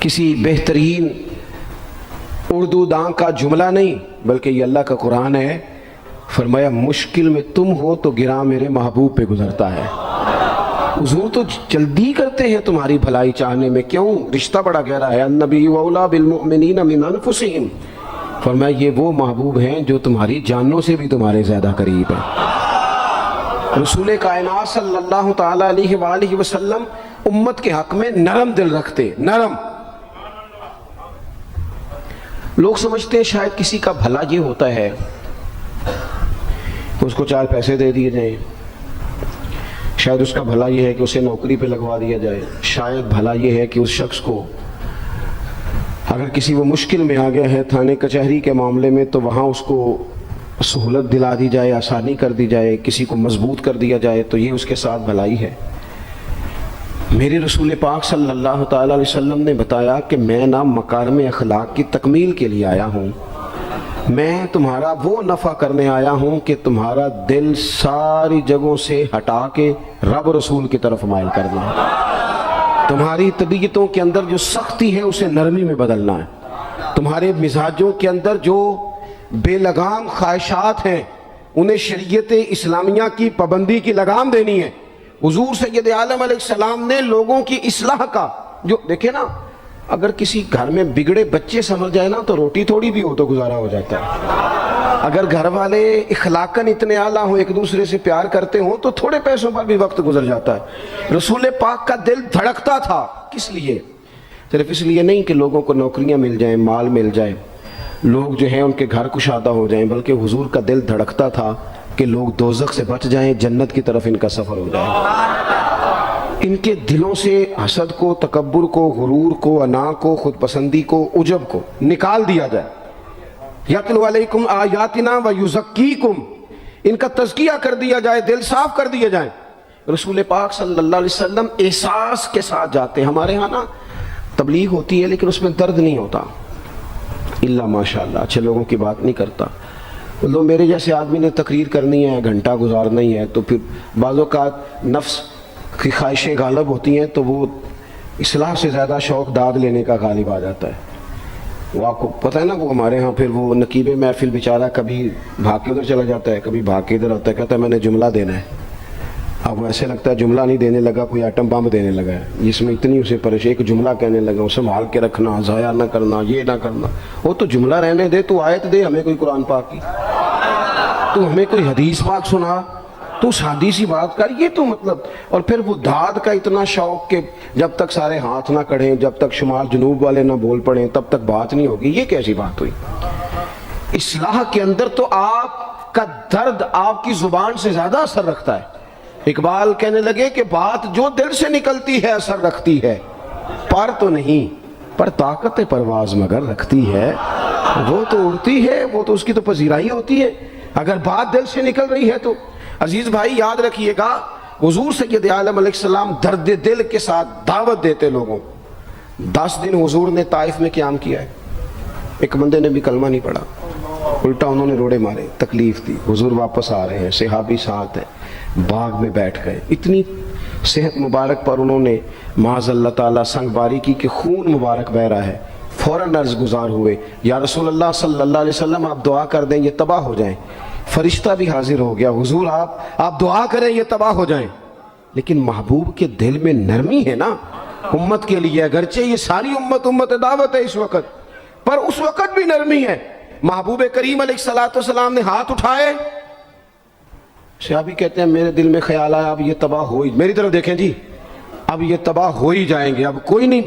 کسی بہترین اردو داں کا جملہ نہیں بلکہ یہ اللہ کا قرآن ہے. فرمایا مشکل میں تم ہو تو گراں میرے محبوب پہ گزرتا ہے. حضور تو جلدی کرتے ہیں تمہاری بھلائی چاہنے میں. کیوں؟ رشتہ بڑا گہرا ہے. النبی اولیٰ بالمؤمنین من انفسہم. فرمایا یہ وہ محبوب ہیں جو تمہاری جانوں سے بھی تمہارے زیادہ قریب ہیں. رسول کائنات صلی اللہ تعالیٰ علیہ وآلہ وسلم امت کے حق میں نرم دل رکھتے. نرم. لوگ سمجھتے ہیں شاید کسی کا بھلا یہ ہوتا ہے کہ اس کو 4 پیسے دے دیے جائیں. شاید اس کا بھلا یہ ہے کہ اسے نوکری پہ لگوا دیا جائے. شاید بھلا یہ ہے کہ اس شخص کو اگر کسی وہ مشکل میں آ گیا ہے تھانے کچہری کے معاملے میں تو وہاں اس کو سہولت دلا دی جائے, آسانی کر دی جائے, کسی کو مضبوط کر دیا جائے, تو یہ اس کے ساتھ بھلائی ہے. میرے رسول پاک صلی اللہ تعالیٰ علیہ وسلم نے بتایا کہ میں نہ مکارم اخلاق کی تکمیل کے لیے آیا ہوں, میں تمہارا وہ نفع کرنے آیا ہوں کہ تمہارا دل ساری جگہوں سے ہٹا کے رب رسول کی طرف مائل کرنا ہے. تمہاری طبیعتوں کے اندر جو سختی ہے اسے نرمی میں بدلنا ہے. تمہارے مزاجوں کے اندر جو بے لگام خواہشات ہیں انہیں شریعت اسلامیہ کی پابندی کی لگام دینی ہے. حضور سید عالم علیہ السلام نے لوگوں کی اصلاح کا جو دیکھے نا, اگر کسی گھر میں بگڑے بچے سمجھ جائے نا تو روٹی تھوڑی بھی ہو تو گزارا ہو جاتا ہے. اگر گھر والے اخلاقاً اتنے اعلیٰ ہوں, ایک دوسرے سے پیار کرتے ہوں تو تھوڑے پیسوں پر بھی وقت گزر جاتا ہے. رسول پاک کا دل دھڑکتا تھا. کس لیے؟ صرف اس لیے نہیں کہ لوگوں کو نوکریاں مل جائیں, مال مل جائے, لوگ جو ہیں ان کے گھر کشادہ ہو جائیں, بلکہ حضور کا دل دھڑکتا تھا کہ لوگ دوزخ سے بچ جائیں, جنت کی طرف ان کا سفر ہو جائے. ان کے دلوں سے حسد کو, تکبر کو, غرور کو, انا کو, خود پسندی کو, عجب کو نکال دیا جائے. یتلو علیکم آیاتنا ویزکیکم, ان کا تزکیہ کر دیا جائے, دل صاف کر دیے جائیں. رسول پاک صلی اللہ علیہ وسلم احساس کے ساتھ جاتے. ہمارے ہاں نا تبلیغ ہوتی ہے لیکن اس میں درد نہیں ہوتا, اللہ ماشاءاللہ اچھے لوگوں کی بات نہیں کرتا. لو میرے جیسے آدمی نے تقریر کرنی ہے, گھنٹہ گزارنا ہی ہے, تو پھر بعض اوقات نفس کی خواہشیں غالب ہوتی ہیں تو وہ اصلاح سے زیادہ شوق داد لینے کا غالب آ جاتا ہے. وہ آپ کو پتہ ہے نا, وہ ہمارے ہاں پھر وہ نقیب محفل بیچارہ کبھی بھاگ کے ادھر چلا جاتا ہے, کبھی بھاگ کے ادھر ہوتا ہے, کہتا ہے میں نے جملہ دینا ہے. اب وہ ایسے لگتا ہے جملہ نہیں دینے لگا, کوئی ایٹم بم دینے لگا ہے جس میں اتنی اسے پریشانی. ایک جملہ کہنے لگا, اسے سنبھال کے رکھنا, ضائع نہ کرنا, یہ نہ کرنا. وہ تو جملہ رہنے دے, تو آیت دے ہمیں کوئی قرآن پاک کی, تو ہمیں کوئی حدیث پاک سنا, تو سادی سی بات کر. یہ تو مطلب, اور پھر وہ داد کا اتنا شوق کہ جب تک سارے ہاتھ نہ کڑھیں, جب تک شمال جنوب والے نہ بول پڑیں تب تک بات نہیں ہوگی. یہ کیسی بات ہوئی؟ اصلاح کے اندر تو آپ کا درد آپ کی زبان سے زیادہ اثر رکھتا ہے. اقبال کہنے لگے کہ بات جو دل سے نکلتی ہے اثر رکھتی ہے, پر تو نہیں, پر طاقت پرواز مگر رکھتی ہے. وہ تو اڑتی ہے, وہ تو اس کی تو پذیرائی ہوتی ہے. اگر بات دل سے نکل رہی ہے تو عزیز بھائی یاد رکھیے گا, حضور سید عالم علیہ السلام درد دل کے ساتھ دعوت دیتے لوگوں. 10 دن حضور نے طائف میں قیام کیا ہے, ایک بندے نے بھی کلمہ نہیں پڑھا, الٹا انہوں نے روڑے مارے, تکلیف دی. حضور واپس آ رہے ہیں, صحابی ساتھ ہیں, باغ میں بیٹھ گئے. اتنی صحت مبارک پر انہوں نے معاذ اللہ تعالیٰ سنگ باری کی کہ خون مبارک بہ رہا ہے. فوراً عرض گزار ہوئے, یا رسول اللہ صلی اللہ علیہ وسلم آپ دعا کر دیں یہ تباہ ہو جائیں. فرشتہ بھی حاضر ہو گیا, حضور آپ دعا کریں یہ تباہ ہو جائیں. لیکن محبوب کے دل میں نرمی ہے نا امت کے لیے, اگرچہ یہ ساری امت دعوت ہے اس وقت, پر اس وقت بھی نرمی ہے. محبوب کریم علیہ السلام نے ہاتھ اٹھائے. صحابی کہتے ہیں میرے دل میں خیال آیا اب یہ تباہ ہو ہی, میری طرف دیکھیں جی, اب یہ تباہ ہو ہی جائیں گے, اب کوئی نہیں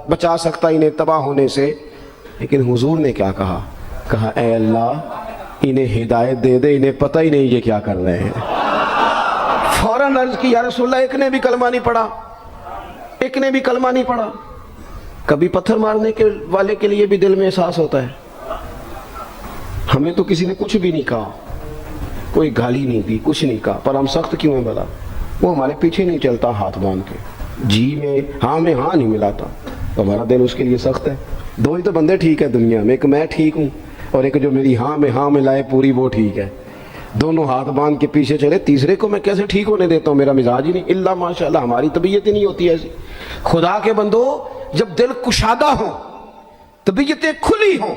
بچا سکتا انہیں تباہ ہونے سے. لیکن حضور نے کیا کہا؟ کہا اے اللہ انہیں ہدایت دے دے, انہیں پتہ ہی نہیں یہ کیا کر رہے ہیں. فوراً عرض کی یا رسول اللہ ایک نے بھی کلمہ نہیں پڑھا, ایک نے بھی کلمہ نہیں پڑھا. کبھی پتھر مارنے کے والے کے لیے بھی دل میں احساس ہوتا ہے. ہمیں تو کسی نے کچھ بھی نہیں کہا, کوئی گالی نہیں دی, کچھ نہیں کہا, پر ہم سخت کیوں ہیں بھلا؟ وہ ہمارے پیچھے نہیں چلتا ہاتھ باندھ کے, جی میں ہاں نہیں ملاتا, تو ہمارا دل اس کے لیے سخت ہے. 2 ہی تو بندے ٹھیک ہے دنیا میں, ایک میں ٹھیک ہوں اور ایک جو میری ہاں میں لائے پوری وہ ٹھیک ہے. دونوں ہاتھ باندھ کے پیچھے چلے, تیسرے کو میں کیسے ٹھیک ہونے دیتا ہوں؟ میرا مزاج ہی نہیں, اللہ ماشاءاللہ ہماری طبیعت ہی نہیں ہوتی ایسی. خدا کے بندو جب دل کشادہ ہو، طبیعتیں کھلی ہوں،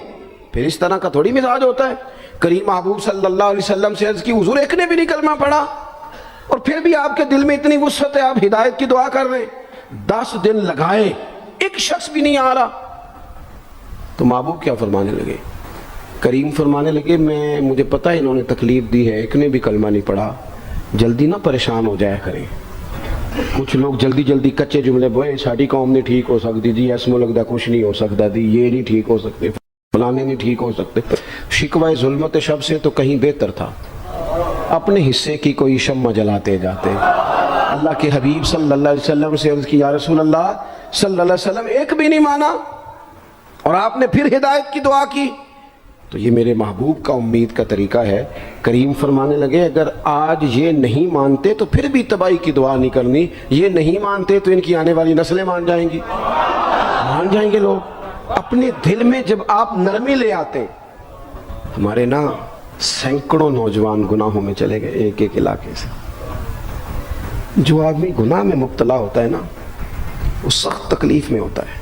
پھر اس طرح کا تھوڑی مزاج ہوتا ہے۔ کریم محبوب صلی اللہ علیہ وسلم سے عرض کی حضور ایک نے بھی نہیں کلمہ پڑھا، اور پھر بھی آپ کے دل میں اتنی وسعت ہے، آپ ہدایت کی دعا کر رہے ہیں۔ 10 دن لگائے، ایک شخص بھی نہیں آ رہا۔ تو محبوب کیا فرمانے لگے؟ کریم فرمانے لگے مجھے پتہ ہے انہوں نے تکلیف دی ہے، ایک نے بھی کلمہ نہیں پڑھا، جلدی نہ پریشان ہو جایا کریں۔ کچھ لوگ جلدی جلدی کچے جملے بوئے، ساڑی قوم نہیں ٹھیک ہو سکتی جی، ایسمو لگتا کچھ نہیں ہو سکتا دی، یہ نہیں ٹھیک ہو سکتے، فلانے نہیں ٹھیک ہو سکتے۔ شکوہ ظلمت شب سے تو کہیں بہتر تھا، اپنے حصے کی کوئی شمع جلاتے جاتے۔ اللہ کے حبیب صلی اللہ علیہ وسلم سے عرض کی یا رسول اللہ صلی اللہ علیہ وسلم ایک بھی نہیں مانا، اور آپ نے پھر ہدایت کی دعا کی۔ تو یہ میرے محبوب کا امید کا طریقہ ہے۔ کریم فرمانے لگے اگر آج یہ نہیں مانتے تو پھر بھی تباہی کی دعا نہیں کرنی، یہ نہیں مانتے تو ان کی آنے والی نسلیں مان جائیں گی، مان جائیں گے لوگ۔ اپنے دل میں جب آپ نرمی لے آتے، ہمارے نا سینکڑوں نوجوان گناہوں میں چلے گئے ایک ایک علاقے سے۔ جو آدمی گناہ میں مبتلا ہوتا ہے نا، وہ سخت تکلیف میں ہوتا ہے۔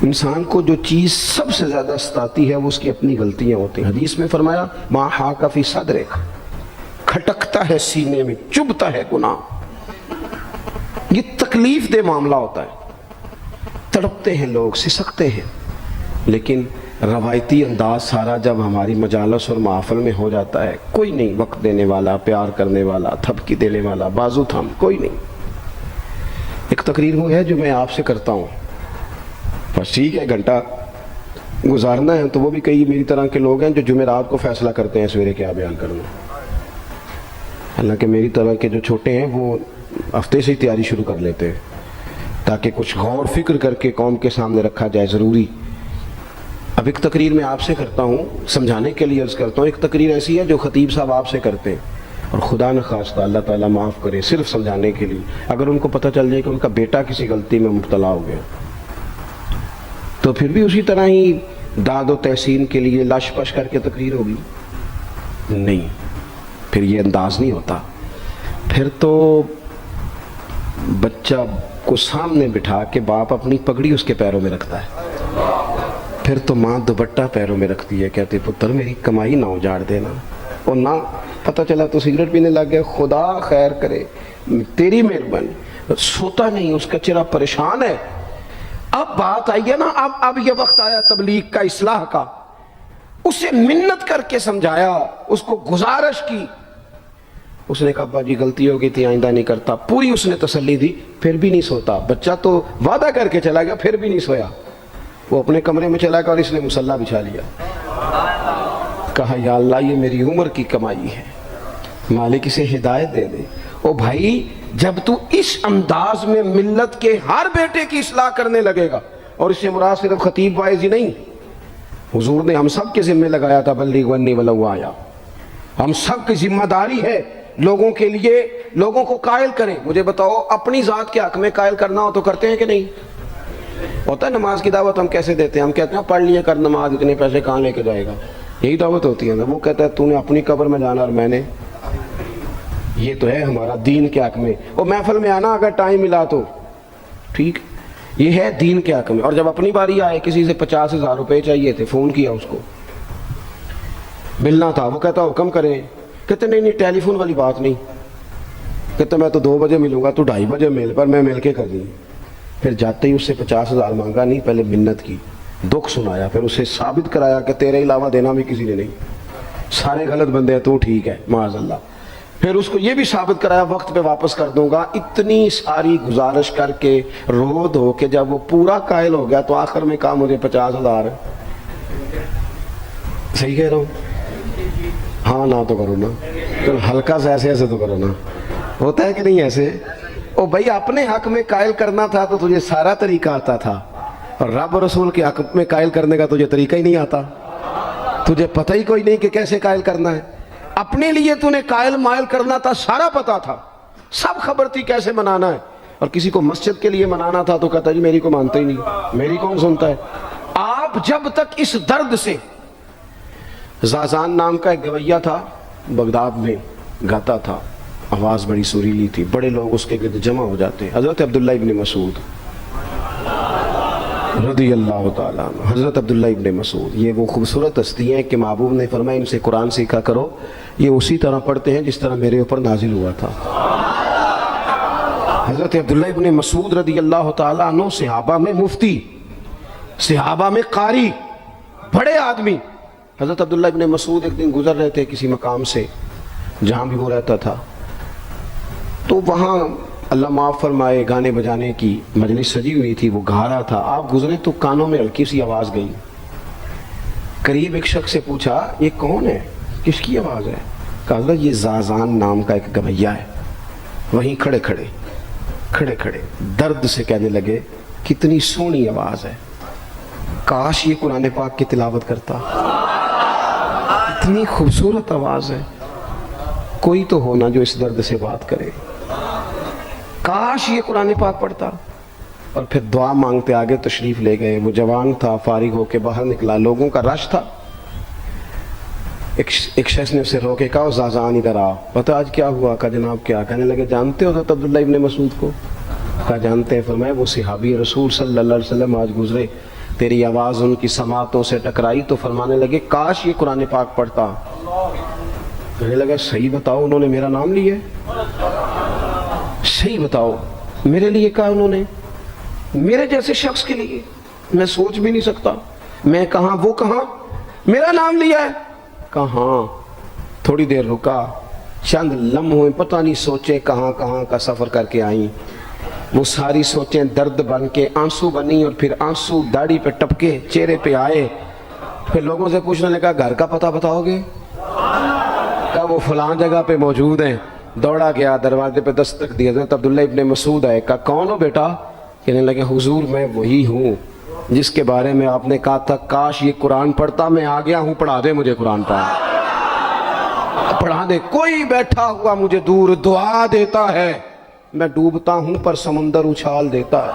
انسان کو جو چیز سب سے زیادہ ستاتی ہے وہ اس کی اپنی غلطیاں ہوتی ہیں۔ حدیث میں فرمایا ما حاک فی صدرک، کھٹکتا ہے سینے میں، چبھتا ہے گناہ۔ یہ تکلیف دہ معاملہ ہوتا ہے، تڑپتے ہیں لوگ، سسکتے ہیں، لیکن روایتی انداز سارا جب ہماری مجالس اور محافل میں ہو جاتا ہے، کوئی نہیں وقت دینے والا، پیار کرنے والا، تھپکی دینے والا، بازو تھام، کوئی نہیں۔ ایک تقریر وہ ہے جو میں آپ سے کرتا ہوں، بس ٹھیک ہے گھنٹہ گزارنا ہے، تو وہ بھی کئی میری طرح کے لوگ ہیں جو جمعرات کو فیصلہ کرتے ہیں سویرے کیا بیان کرنا۔ حالانکہ میری طرح کے جو چھوٹے ہیں وہ ہفتے سے ہی تیاری شروع کر لیتے ہیں تاکہ کچھ غور فکر کر کے قوم کے سامنے رکھا جائے، ضروری۔ اب ایک تقریر میں آپ سے کرتا ہوں، سمجھانے کے لیے عرض کرتا ہوں۔ ایک تقریر ایسی ہے جو خطیب صاحب آپ سے کرتے ہیں، اور خدا نخواستہ اللہ تعالیٰ معاف کرے، صرف سمجھانے کے لیے، اگر ان کو پتہ چل جائے کہ ان کا بیٹا کسی غلطی میں مبتلا ہو گیا تو پھر بھی اسی طرح ہی داد و تحسین کے لیے لش پش کر کے تقریر ہوگی؟ نہیں، پھر یہ انداز نہیں ہوتا۔ پھر تو بچہ کو سامنے بٹھا کے باپ اپنی پگڑی اس کے پیروں میں رکھتا ہے، پھر تو ماں دوپٹہ پیروں میں رکھتی ہے، کہتی پتر میری کمائی نہ اجاڑ دینا، اور نہ پتہ چلا تو سگریٹ پینے لگ گیا، خدا خیر کرے، تیری مہربانی۔ سوتا نہیں، اس کا چہرہ پریشان ہے۔ اب بات آئی ہے نا، اب یہ وقت آیا تبلیغ کا، اصلاح کا۔ اسے منت کر کے سمجھایا، اس کو گزارش کی، اس نے کہا ابا جی غلطی ہو گئی تھی، آئندہ نہیں کرتا، پوری اس نے تسلی دی، پھر بھی نہیں سوتا۔ بچہ تو وعدہ کر کے چلا گیا، پھر بھی نہیں سویا۔ وہ اپنے کمرے میں چلا گیا اور اس نے مصلی بچھا لیا، کہا یا اللہ یہ میری عمر کی کمائی ہے، مالک اسے ہدایت دے دے۔ او بھائی جب تو اس انداز میں ملت کے ہر بیٹے کی اصلاح کرنے لگے گا، اور اس سے مراد صرف خطیب وائز ہی نہیں، حضور نے ہم سب کے ذمہ لگایا تھا بلغ عنی ولو آیا، ہم سب کی ذمہ داری ہے لوگوں کے لیے، لوگوں کو قائل کریں۔ مجھے بتاؤ اپنی ذات کے حق میں قائل کرنا ہو تو کرتے ہیں کہ نہیں؟ ہوتا ہے نماز کی دعوت ہم کیسے دیتے ہیں؟ ہم کہتے ہیں پڑھ لیے کر نماز، اتنے پیسے کہاں لے کے جائے گا، یہی دعوت ہوتی ہے نا۔ وہ کہتا ہے تو نے اپنی قبر میں جانا اور میں نے، یہ تو ہے ہمارا دین کے حق میں۔ اور محفل میں آنا اگر ٹائم ملا تو ٹھیک، یہ ہے دین کے حق میں۔ اور جب اپنی باری آئے، کسی سے 50,000 روپے چاہیے تھے، فون کیا اس کو، ملنا تھا، وہ کہتا حکم کریں، کہتے نہیں نہیں ٹیلی فون والی بات نہیں، کہتے میں تو 2 بجے ملوں گا، تو 2:30 بجے مل، پر میں مل کے کر دیں۔ پھر جاتے ہی اس سے 50,000 مانگا نہیں، پہلے منت کی، دکھ سنایا، پھر اسے ثابت کرایا کہ تیرے علاوہ دینا بھی کسی نے نہیں، سارے غلط بندے ہیں، تو ٹھیک ہے معاذ اللہ۔ پھر اس کو یہ بھی ثابت کرایا وقت پہ واپس کر دوں گا۔ اتنی ساری گزارش کر کے رو دھو کے جب وہ پورا قائل ہو گیا تو آخر میں کہا مجھے 50,000، صحیح کہہ رہا ہوں؟ ہاں نہ تو کرو نا، ہلکا سا ایسے ایسے تو کرو نا، ہوتا ہے کہ نہیں ایسے؟ او بھائی اپنے حق میں قائل کرنا تھا تو تجھے سارا طریقہ آتا تھا، اور رب و رسول کے حق میں قائل کرنے کا تجھے طریقہ ہی نہیں آتا، تجھے پتہ ہی کوئی نہیں کہ کیسے قائل کرنا ہے۔ اپنے لیے تو نے قائل مائل کرنا تھا، سارا پتا تھا، سب خبر تھی کیسے منانا ہے، اور کسی کو مسجد کے لیے منانا تھا تو کہتا جی میری کو مانتا ہی نہیں، میری کون سنتا ہے۔ آپ جب تک اس درد سے، زازان نام کا ایک گویہ تھا بغداد میں، گاتا تھا، آواز بڑی سریلی تھی، بڑے لوگ اس کے گرد جمع ہو جاتے، حضرت عبداللہ ابن مسعود رضی اللہ تعالیٰ عنہ۔ حضرت عبداللہ ابن مسعود یہ وہ خوبصورت ہستی ہیں کہ محبوب نے فرمایا ان سے قرآن سیکھا کرو، یہ اسی طرح پڑھتے ہیں جس طرح میرے اوپر نازل ہوا تھا۔ حضرت عبداللہ ابن مسعود رضی اللہ تعالیٰ عنہ صحابہ میں مفتی، صحابہ میں قاری، بڑے آدمی۔ حضرت عبداللہ ابن مسعود ایک دن گزر رہے تھے کسی مقام سے جہاں بھی وہ رہتا تھا، تو وہاں اللہ معاف فرمائے گانے بجانے کی مجلس سجی ہوئی تھی، وہ گا رہا تھا، آپ گزرے تو کانوں میں ہلکی سی آواز گئی۔ قریب ایک شخص سے پوچھا یہ کون ہے، کس کی آواز ہے؟ کہا حضرت یہ زازان نام کا ایک گویّا ہے۔ وہیں کھڑے کھڑے درد سے کہنے لگے کتنی سونی آواز ہے، کاش یہ قرآن پاک کی تلاوت کرتا، اتنی خوبصورت آواز ہے، کوئی تو ہونا جو اس درد سے بات کرے، کاش یہ قرآن پاک پڑھتا۔ اور پھر دعا مانگتے آگے تشریف لے گئے۔ وہ جوان تھا، فارغ ہو کے باہر نکلا، لوگوں کا رش تھا۔ ایک شخص نے اسے روکے، کہا زازان ادھر آ، پتہ آج کیا ہوا؟ کہا جناب کیا؟ کہنے لگے جانتے ہو حضرت عبداللہ ابن مسعود کو؟ کہا جانتے ہیں۔ فرمایا وہ صحابی رسول صلی اللہ علیہ وسلم آج گزرے، تیری آواز ان کی سماعتوں سے ٹکرائی تو فرمانے لگے کاش یہ قرآن پاک پڑھتا۔ کہنے لگا صحیح بتاؤ انہوں نے میرا نام لیا ہے؟ صحیح بتاؤ میرے لیے کہا انہوں نے؟ میرے جیسے شخص کے لیے میں سوچ بھی نہیں سکتا، میں کہاں وہ کہاں، میرا نام لیا ہے؟ کہاں؟ تھوڑی دیر رکا، چند لمحوں پتہ نہیں سوچیں کہاں کہاں کا سفر کر کے آئیں۔ وہ ساری سوچیں درد بن کے آنسو بنی، اور پھر آنسو داڑھی پہ ٹپکے چہرے پہ آئے۔ پھر لوگوں سے پوچھنے لگا گھر کا پتہ بتاؤ گے؟ کہا وہ فلاں جگہ پہ موجود ہیں۔ دوڑا گیا، دروازے پہ دستک دی، حضرت عبداللہ ابن مسعود آئے۔ کہا کون ہو بیٹا؟ کہنے لگے حضور میں وہی ہوں جس کے بارے میں آپ نے کہا تھا کاش یہ قرآن پڑھتا، میں آ گیا ہوں، پڑھا دے مجھے قرآن پڑھا دے۔ کوئی بیٹھا ہوا مجھے دور دعا دیتا ہے، میں ڈوبتا ہوں پر سمندر اچھال دیتا ہے۔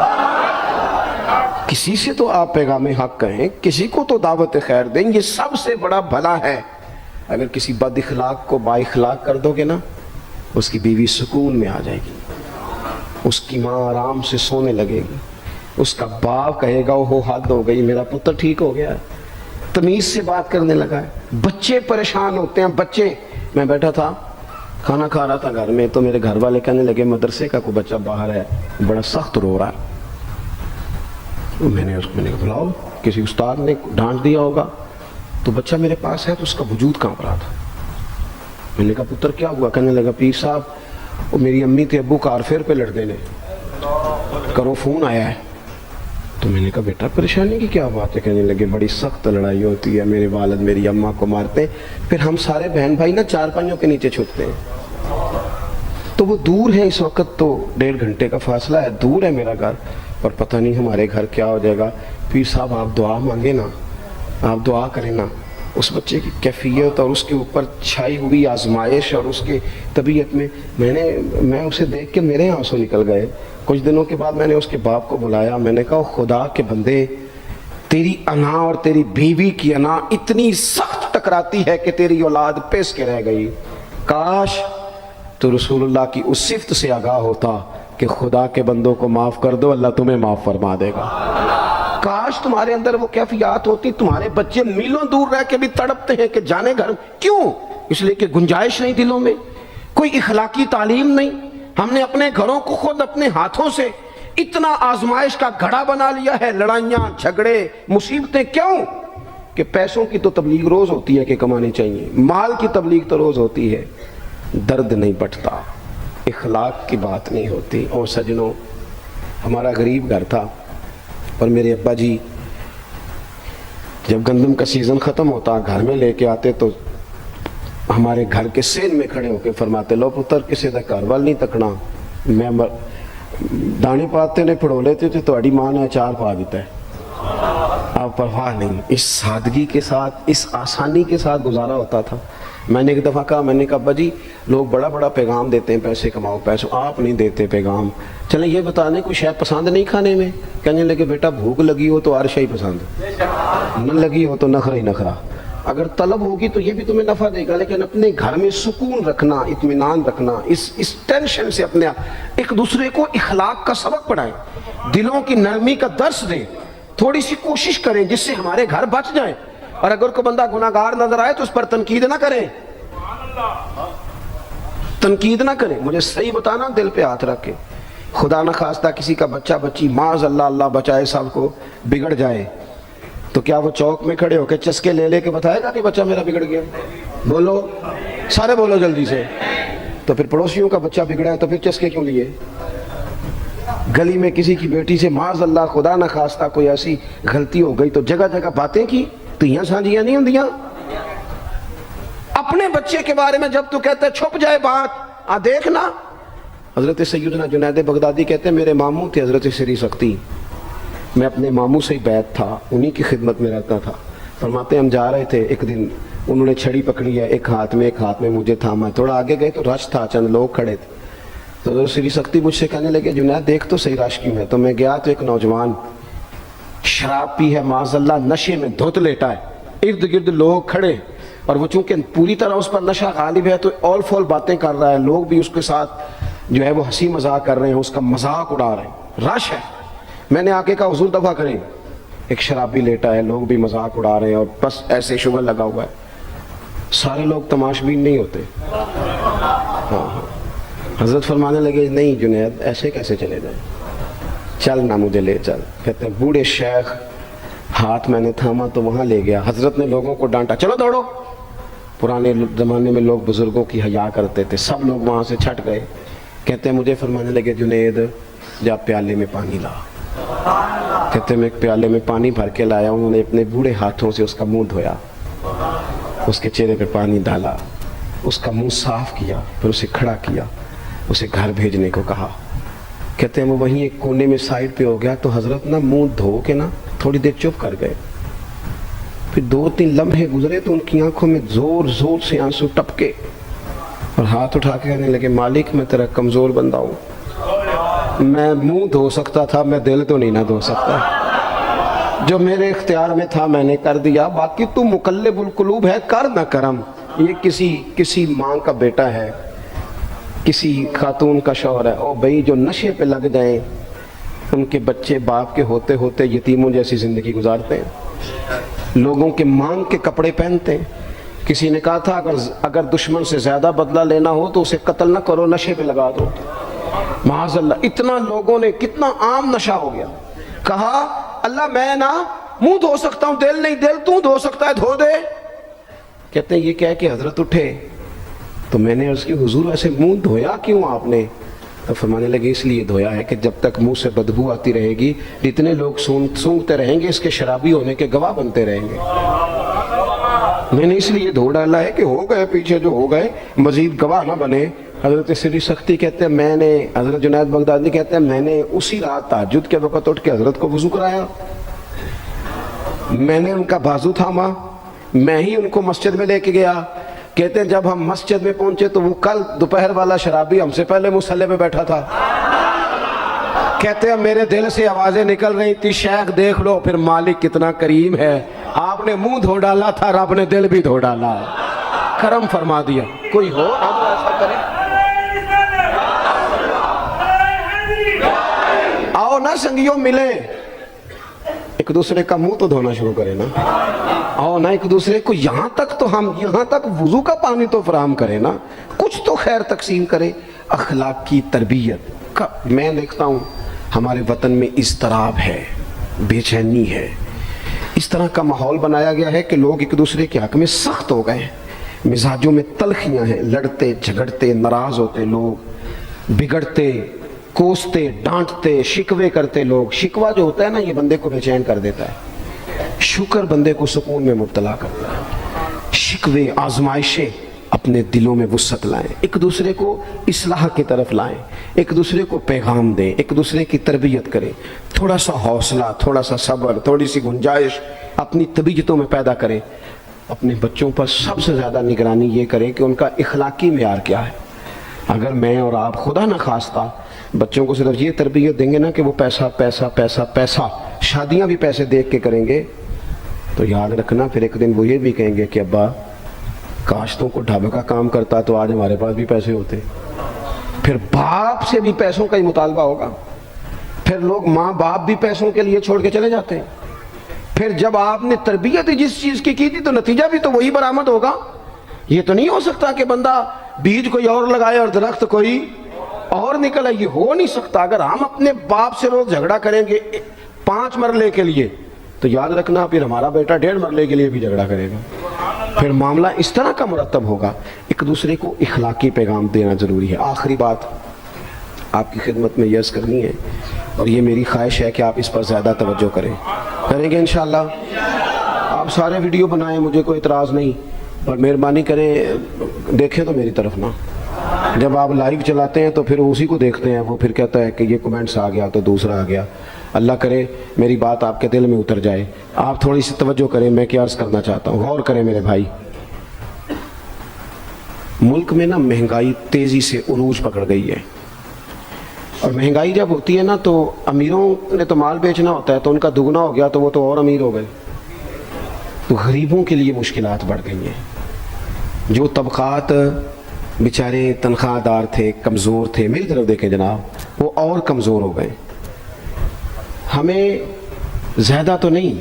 کسی سے تو آپ پیغام حق کہیں، کسی کو تو دعوت خیر دیں، یہ سب سے بڑا بھلا ہے۔ اگر کسی بد اخلاق کو با اخلاق کر دو گے نا، اس کی بیوی سکون میں آ جائے گی، اس کی ماں آرام سے سونے لگے گی، اس کا باپ کہے گا وہ حد ہو گئی، میرا پتر ٹھیک ہو گیا، تمیز سے بات کرنے لگا ہے۔ بچے پریشان ہوتے ہیں، بچے۔ میں بیٹھا تھا کھانا کھا رہا تھا گھر میں، تو میرے گھر والے کہنے لگے مدرسے کا کوئی بچہ باہر ہے، بڑا سخت رو رہا ہے۔ میں نے بلاؤ، کسی استاد نے ڈانٹ دیا ہوگا۔ تو بچہ میرے پاس ہے تو اس کا وجود کانپ رہا تھا۔ میں نے کہا پتر کیا ہوا؟ کہنے لگا پیر صاحب وہ میری امی تھے ابو کار پھیر پہ لڑ دینے، کرو فون آیا ہے۔ تو میں نے کہا بیٹا پریشانی کی کیا بات ہے؟ کہنے لگے بڑی سخت لڑائی ہوتی ہے، میرے والد میری اماں کو مارتے ہیں، پھر ہم سارے بہن بھائی نا چارپائیوں کے نیچے چھپتے ہیں۔ تو وہ دور ہے، اس وقت تو 1.5 گھنٹے کا فاصلہ ہے، دور ہے میرا گھر، اور پتہ نہیں ہمارے گھر کیا ہو جائے گا۔ پیر صاحب آپ دعا مانگے نا، آپ دعا کریں نا، اس بچے کی کیفیت اور اس کے اوپر چھائی ہوئی آزمائش اور اس کے طبیعت میں میں اسے دیکھ کے میرے آنسو نکل گئے۔ کچھ دنوں کے بعد میں نے اس کے باپ کو بلایا، میں نے کہا خدا کے بندے، تیری انا اور تیری بیوی کی انا اتنی سخت ٹکراتی ہے کہ تیری اولاد پیس کے رہ گئی، کاش تو رسول اللہ کی اس صفت سے آگاہ ہوتا کہ خدا کے بندوں کو معاف کر دو، اللہ تمہیں معاف فرما دے گا۔ کاش تمہارے اندر وہ کیفیات ہوتی۔ تمہارے بچے میلوں دور رہ کے بھی تڑپتے ہیں کہ جانے گھر، کیوں؟ اس لیے کہ گنجائش نہیں دلوں میں، کوئی اخلاقی تعلیم نہیں۔ ہم نے اپنے گھروں کو خود اپنے ہاتھوں سے اتنا آزمائش کا گھڑا بنا لیا ہے، لڑائیاں جھگڑے مصیبتیں، کیوں؟ کہ پیسوں کی تو تبلیغ روز ہوتی ہے کہ کمانے چاہیے، مال کی تبلیغ تو روز ہوتی ہے، درد نہیں بٹتا، اخلاق کی بات نہیں ہوتی۔ اور سجنوں، ہمارا غریب گھر تھا، اور میرے ابا جی جب گندم کا سیزن ختم ہوتا گھر میں لے کے آتے تو ہمارے گھر کے سین میں کھڑے ہو کے فرماتے لو پتر کسی دا گھر وال نہیں تکنا، میں دانے پاتے نے پڑو لیتے تھے تو اڑی ماں نے اچار پا دیتا ہے، آپ پرواہ نہیں۔ اس سادگی کے ساتھ، اس آسانی کے ساتھ گزارا ہوتا تھا۔ میں نے ایک دفعہ کہا، میں نے کہا ابا جی لوگ بڑا بڑا پیغام دیتے ہیں پیسے کماؤ پیسوں، آپ نہیں دیتے پیغام، چلیں یہ بتانے کوئی شے پسند نہیں کھانے میں؟ کہنے لگے بیٹا بھوک لگی ہو تو ہر شے پسند، نہ لگی ہو تو نخرا ہی نخرا، اگر طلب ہوگی تو یہ بھی تمہیں نفع دے گا، لیکن اپنے گھر میں سکون رکھنا، اطمینان رکھنا، اس ٹینشن سے اپنے ایک دوسرے کو اخلاق کا سبق پڑھائیں، دلوں کی نرمی کا درس دیں۔ تھوڑی سی کوشش کریں جس سے ہمارے گھر بچ جائیں، اور اگر کوئی بندہ گناہگار نظر آئے تو اس پر تنقید نہ کریں، تنقید نہ کریں، مجھے صحیح بتانا، دل پہ ہاتھ رکھ کے۔ خدا نہ خواستہ کسی کا بچہ بچی معاذ اللہ، اللہ بچائے، سب کو بگڑ جائے تو کیا وہ چوک میں کھڑے ہو کے چسکے لے کے بتائے گا کہ بچہ میرا بگڑ گیا؟ بولو سارے، بولو جلدی سے۔ تو پھر پڑوسیوں کا بچہ بگڑا ہے تو پھر چسکے کیوں لیے؟ گلی میں کسی کی بیٹی سے معاذ اللہ خدا نہ خواستہ کوئی ایسی غلطی ہو گئی تو جگہ جگہ باتیں کی، تیاں سانجیاں نہیں ہوندیاں؟ اپنے بچے کے بارے میں جب تو کہتے چھپ جائے بات، دیکھنا۔ حضرت سیدنا جنید بغدادی کہتے ہیں میرے ماموں تھے حضرت سری سختی، میں اپنے ماموں سے ہی بیعت تھا، انہی کی خدمت میں رہتا تھا۔ فرماتے ہم جا رہے تھے، ایک دن انہوں نے چھڑی پکڑی ہے، ایک ہاتھ میں مجھے تھاما، تھوڑا آگے گئے تو رش تھا، چند لوگ کھڑے تھے، تو حضرت سری سختی مجھ سے کہنے لگے جنید دیکھ تو صحیح رش کیوں ہے؟ تو میں گیا تو ایک نوجوان شراب پی ہے، معاذ اللہ نشے میں دھت لیٹا ہے، ارد گرد لوگ کھڑے، اور وہ چونکہ پوری طرح اس پر نشہ غالب ہے تو اول فول باتیں کر رہا ہے، لوگ بھی اس کے ساتھ جو ہے وہ ہنسی مذاق کر رہے ہیں، اس کا مذاق اڑا رہے ہیں، رش ہے۔ میں نے آگے کہا حضور دفع کریں، ایک شرابی لیٹا ہے، لوگ بھی مذاق اڑا رہے ہیں اور بس ایسے شغل لگا ہوا ہے۔ سارے لوگ تماشبین نہیں ہوتے۔ ہاں، حضرت فرمانے لگے نہیں جنید ایسے کیسے چلے جائیں، چل نہ مجھے لے چل۔ کہتے ہیں بوڑھے شیخ، ہاتھ میں نے تھاما تو وہاں لے گیا، حضرت نے لوگوں کو ڈانٹا چلو دوڑو۔ پرانے زمانے میں لوگ بزرگوں کی حیا کرتے تھے، سب لوگ وہاں سے چھٹ گئے۔ کہتے ہیں مجھے فرمانے لگے جنید جا پیالے میں پانی لا۔ کہتے ہیں میں ایک پیالے میں پانی بھر کے لایا، انہوں نے اپنے بوڑھے ہاتھوں سے اس کا منہ دھویا، اس کے چہرے پہ پانی ڈالا، اس کا منہ صاف کیا، پھر اسے کھڑا کیا، اسے گھر بھیجنے کو کہا۔ کہتے ہیں وہ وہیں ایک کونے میں سائڈ پہ ہو گیا تو حضرت نا منہ دھو کے نا تھوڑی دیر چپ کر گئے، پھر 2-3 لمحے گزرے تو ان کی آنکھوں میں زور زور سے آنسو ٹپکے اور ہاتھ اٹھا کے کہنے لگے مالک میں تیرا کمزور بندہ ہوں، میں منہ دھو سکتا تھا، میں دل تو نہیں نہ دھو سکتا، جو میرے اختیار میں تھا میں نے کر دیا، باقی تو مقلب القلوب ہے، کر نہ کرم۔ یہ کسی ماں کا بیٹا ہے، کسی خاتون کا شوہر ہے، او بھائی جو نشے پہ لگ جائیں ان کے بچے باپ کے ہوتے ہوتے یتیموں جیسی زندگی گزارتے ہیں، لوگوں کے مانگ کے کپڑے پہنتے ہیں۔ کسی نے کہا تھا اگر دشمن سے زیادہ بدلہ لینا ہو تو اسے قتل نہ کرو، نشے پہ لگا دو۔ معاذ اللہ، اتنا لوگوں نے، کتنا عام نشہ ہو گیا۔ کہا اللہ میں نا منہ دھو سکتا ہوں، دل نہیں، دل تو دھو سکتا ہے، دھو دے۔ کہتے ہیں یہ کہہ کے حضرت اٹھے تو میں نے اس کی حضور ایسے منہ دھویا کیوں آپ نے؟ تو فرمانے لگے اس لیے دھویا ہے کہ جب تک منہ سے بدبو آتی رہے گی جتنے لوگ سونگتے رہیں گے اس کے شرابی ہونے کے گواہ بنتے رہیں گے۔ میں نے اس لیے دھو ڈالا ہے کہ ہو گئے پیچھے جو ہو گئے مزید گواہ نہ بنے۔ حضرت سری سختی کہتے ہیں میں نے، حضرت جنید بغدادی کہتے ہیں میں نے اسی رات تہجد کے وقت اٹھ کے حضرت کو وضو کرایا، میں نے ان کا بازو تھاما، میں ہی ان کو مسجد میں لے کے گیا۔ کہتے ہیں جب ہم مسجد میں پہنچے تو وہ کل دوپہر والا شرابی ہم سے پہلے مصلی پہ بیٹھا تھا۔ کہتے ہیں میرے دل سے آوازیں نکل رہی تھی شیخ دیکھ لو پھر مالک کتنا کریم ہے، آپ نے منہ دھو ڈالا تھا، رب نے دل بھی دھو ڈالا، کرم فرما دیا۔ کوئی ہو اب ایسا کرے؟ آؤ نا سنگیوں ملے، ایک دوسرے کا منہ تو دھونا شروع کرے نا، آؤ نا ایک دوسرے کو یہاں تک تو ہم یہاں تک وضو کا پانی تو فراہم کرے نا، کچھ تو خیر تقسیم کرے۔ اخلاق کی تربیت کا میں دیکھتا ہوں ہمارے وطن میں اضطراب ہے، بے چینی ہے، اس طرح کا ماحول بنایا گیا ہے کہ لوگ ایک دوسرے کے حق میں سخت ہو گئے ہیں، مزاجوں میں تلخیاں ہیں، لڑتے جھگڑتے ناراض ہوتے لوگ، بگڑتے کوستے ڈانٹتے شکوے کرتے لوگ۔ شکوہ جو ہوتا ہے نا یہ بندے کو بے چین کر دیتا ہے، شکر بندے کو سکون میں مبتلا کرتا ہے۔ شکوے آزمائشیں اپنے دلوں میں وسعت لائیں، ایک دوسرے کو اصلاح کی طرف لائیں، ایک دوسرے کو پیغام دیں، ایک دوسرے کی تربیت کریں، تھوڑا سا حوصلہ، تھوڑا سا صبر، تھوڑی سی گنجائش اپنی طبیعتوں میں پیدا کریں۔ اپنے بچوں پر سب سے زیادہ نگرانی یہ کریں کہ ان کا اخلاقی معیار کیا ہے۔ اگر میں اور آپ خدا نہ خواستہ بچوں کو صرف یہ تربیت دیں گے نا کہ وہ پیسہ پیسہ پیسہ پیسہ، شادیاں بھی پیسے دیکھ کے کریں گے، تو یاد رکھنا پھر ایک دن وہ یہ بھی کہیں گے کہ ابا کاش تم کو ڈھابے کا کام کرتا تو آج ہمارے پاس بھی پیسے ہوتے۔ پھر باپ سے بھی پیسوں کا ہی مطالبہ ہوگا، پھر لوگ ماں باپ بھی پیسوں کے لیے چھوڑ کے چلے جاتے ہیں۔ پھر جب آپ نے تربیت ہی جس چیز کی تھی تو نتیجہ بھی تو وہی برآمد ہوگا. یہ تو نہیں ہو سکتا کہ بندہ بیج کوئی اور لگائے اور درخت کوئی اور نکلا. یہ ہو نہیں سکتا. اگر ہم اپنے باپ سے روز جھگڑا کریں گے 5 مرلے کے لیے تو یاد رکھنا پھر ہمارا بیٹا 1.5 مرلے کے لیے بھی جھگڑا کرے گا. پھر معاملہ اس طرح کا مرتب ہوگا. ایک دوسرے کو اخلاقی پیغام دینا ضروری ہے. آخری بات آپ کی خدمت میں یس کرنی ہے اور یہ میری خواہش ہے کہ آپ اس پر زیادہ توجہ کریں گے انشاءاللہ. آپ سارے ویڈیو بنائیں, مجھے کوئی اعتراض نہیں, پر مہربانی کریں دیکھیں تو میری طرف نہ. جب آپ لائیو چلاتے ہیں تو پھر اسی کو دیکھتے ہیں, وہ پھر کہتا ہے کہ یہ کمنٹس آ گیا تو دوسرا آ گیا. اللہ کرے میری بات آپ کے دل میں اتر جائے. آپ تھوڑی سی توجہ کریں, میں کیا عرض کرنا چاہتا ہوں, غور کریں میرے بھائی. ملک میں نا مہنگائی تیزی سے عروج پکڑ گئی ہے, اور مہنگائی جب ہوتی ہے نا تو امیروں نے تو مال بیچنا ہوتا ہے تو ان کا دگنا ہو گیا تو وہ تو اور امیر ہو گئے. تو غریبوں کے لیے مشکلات بڑھ گئی ہیں. جو طبقات بیچارے تنخواہ دار تھے, کمزور تھے, میری طرف دیکھیں جناب, وہ اور کمزور ہو گئے. ہمیں زیادہ تو نہیں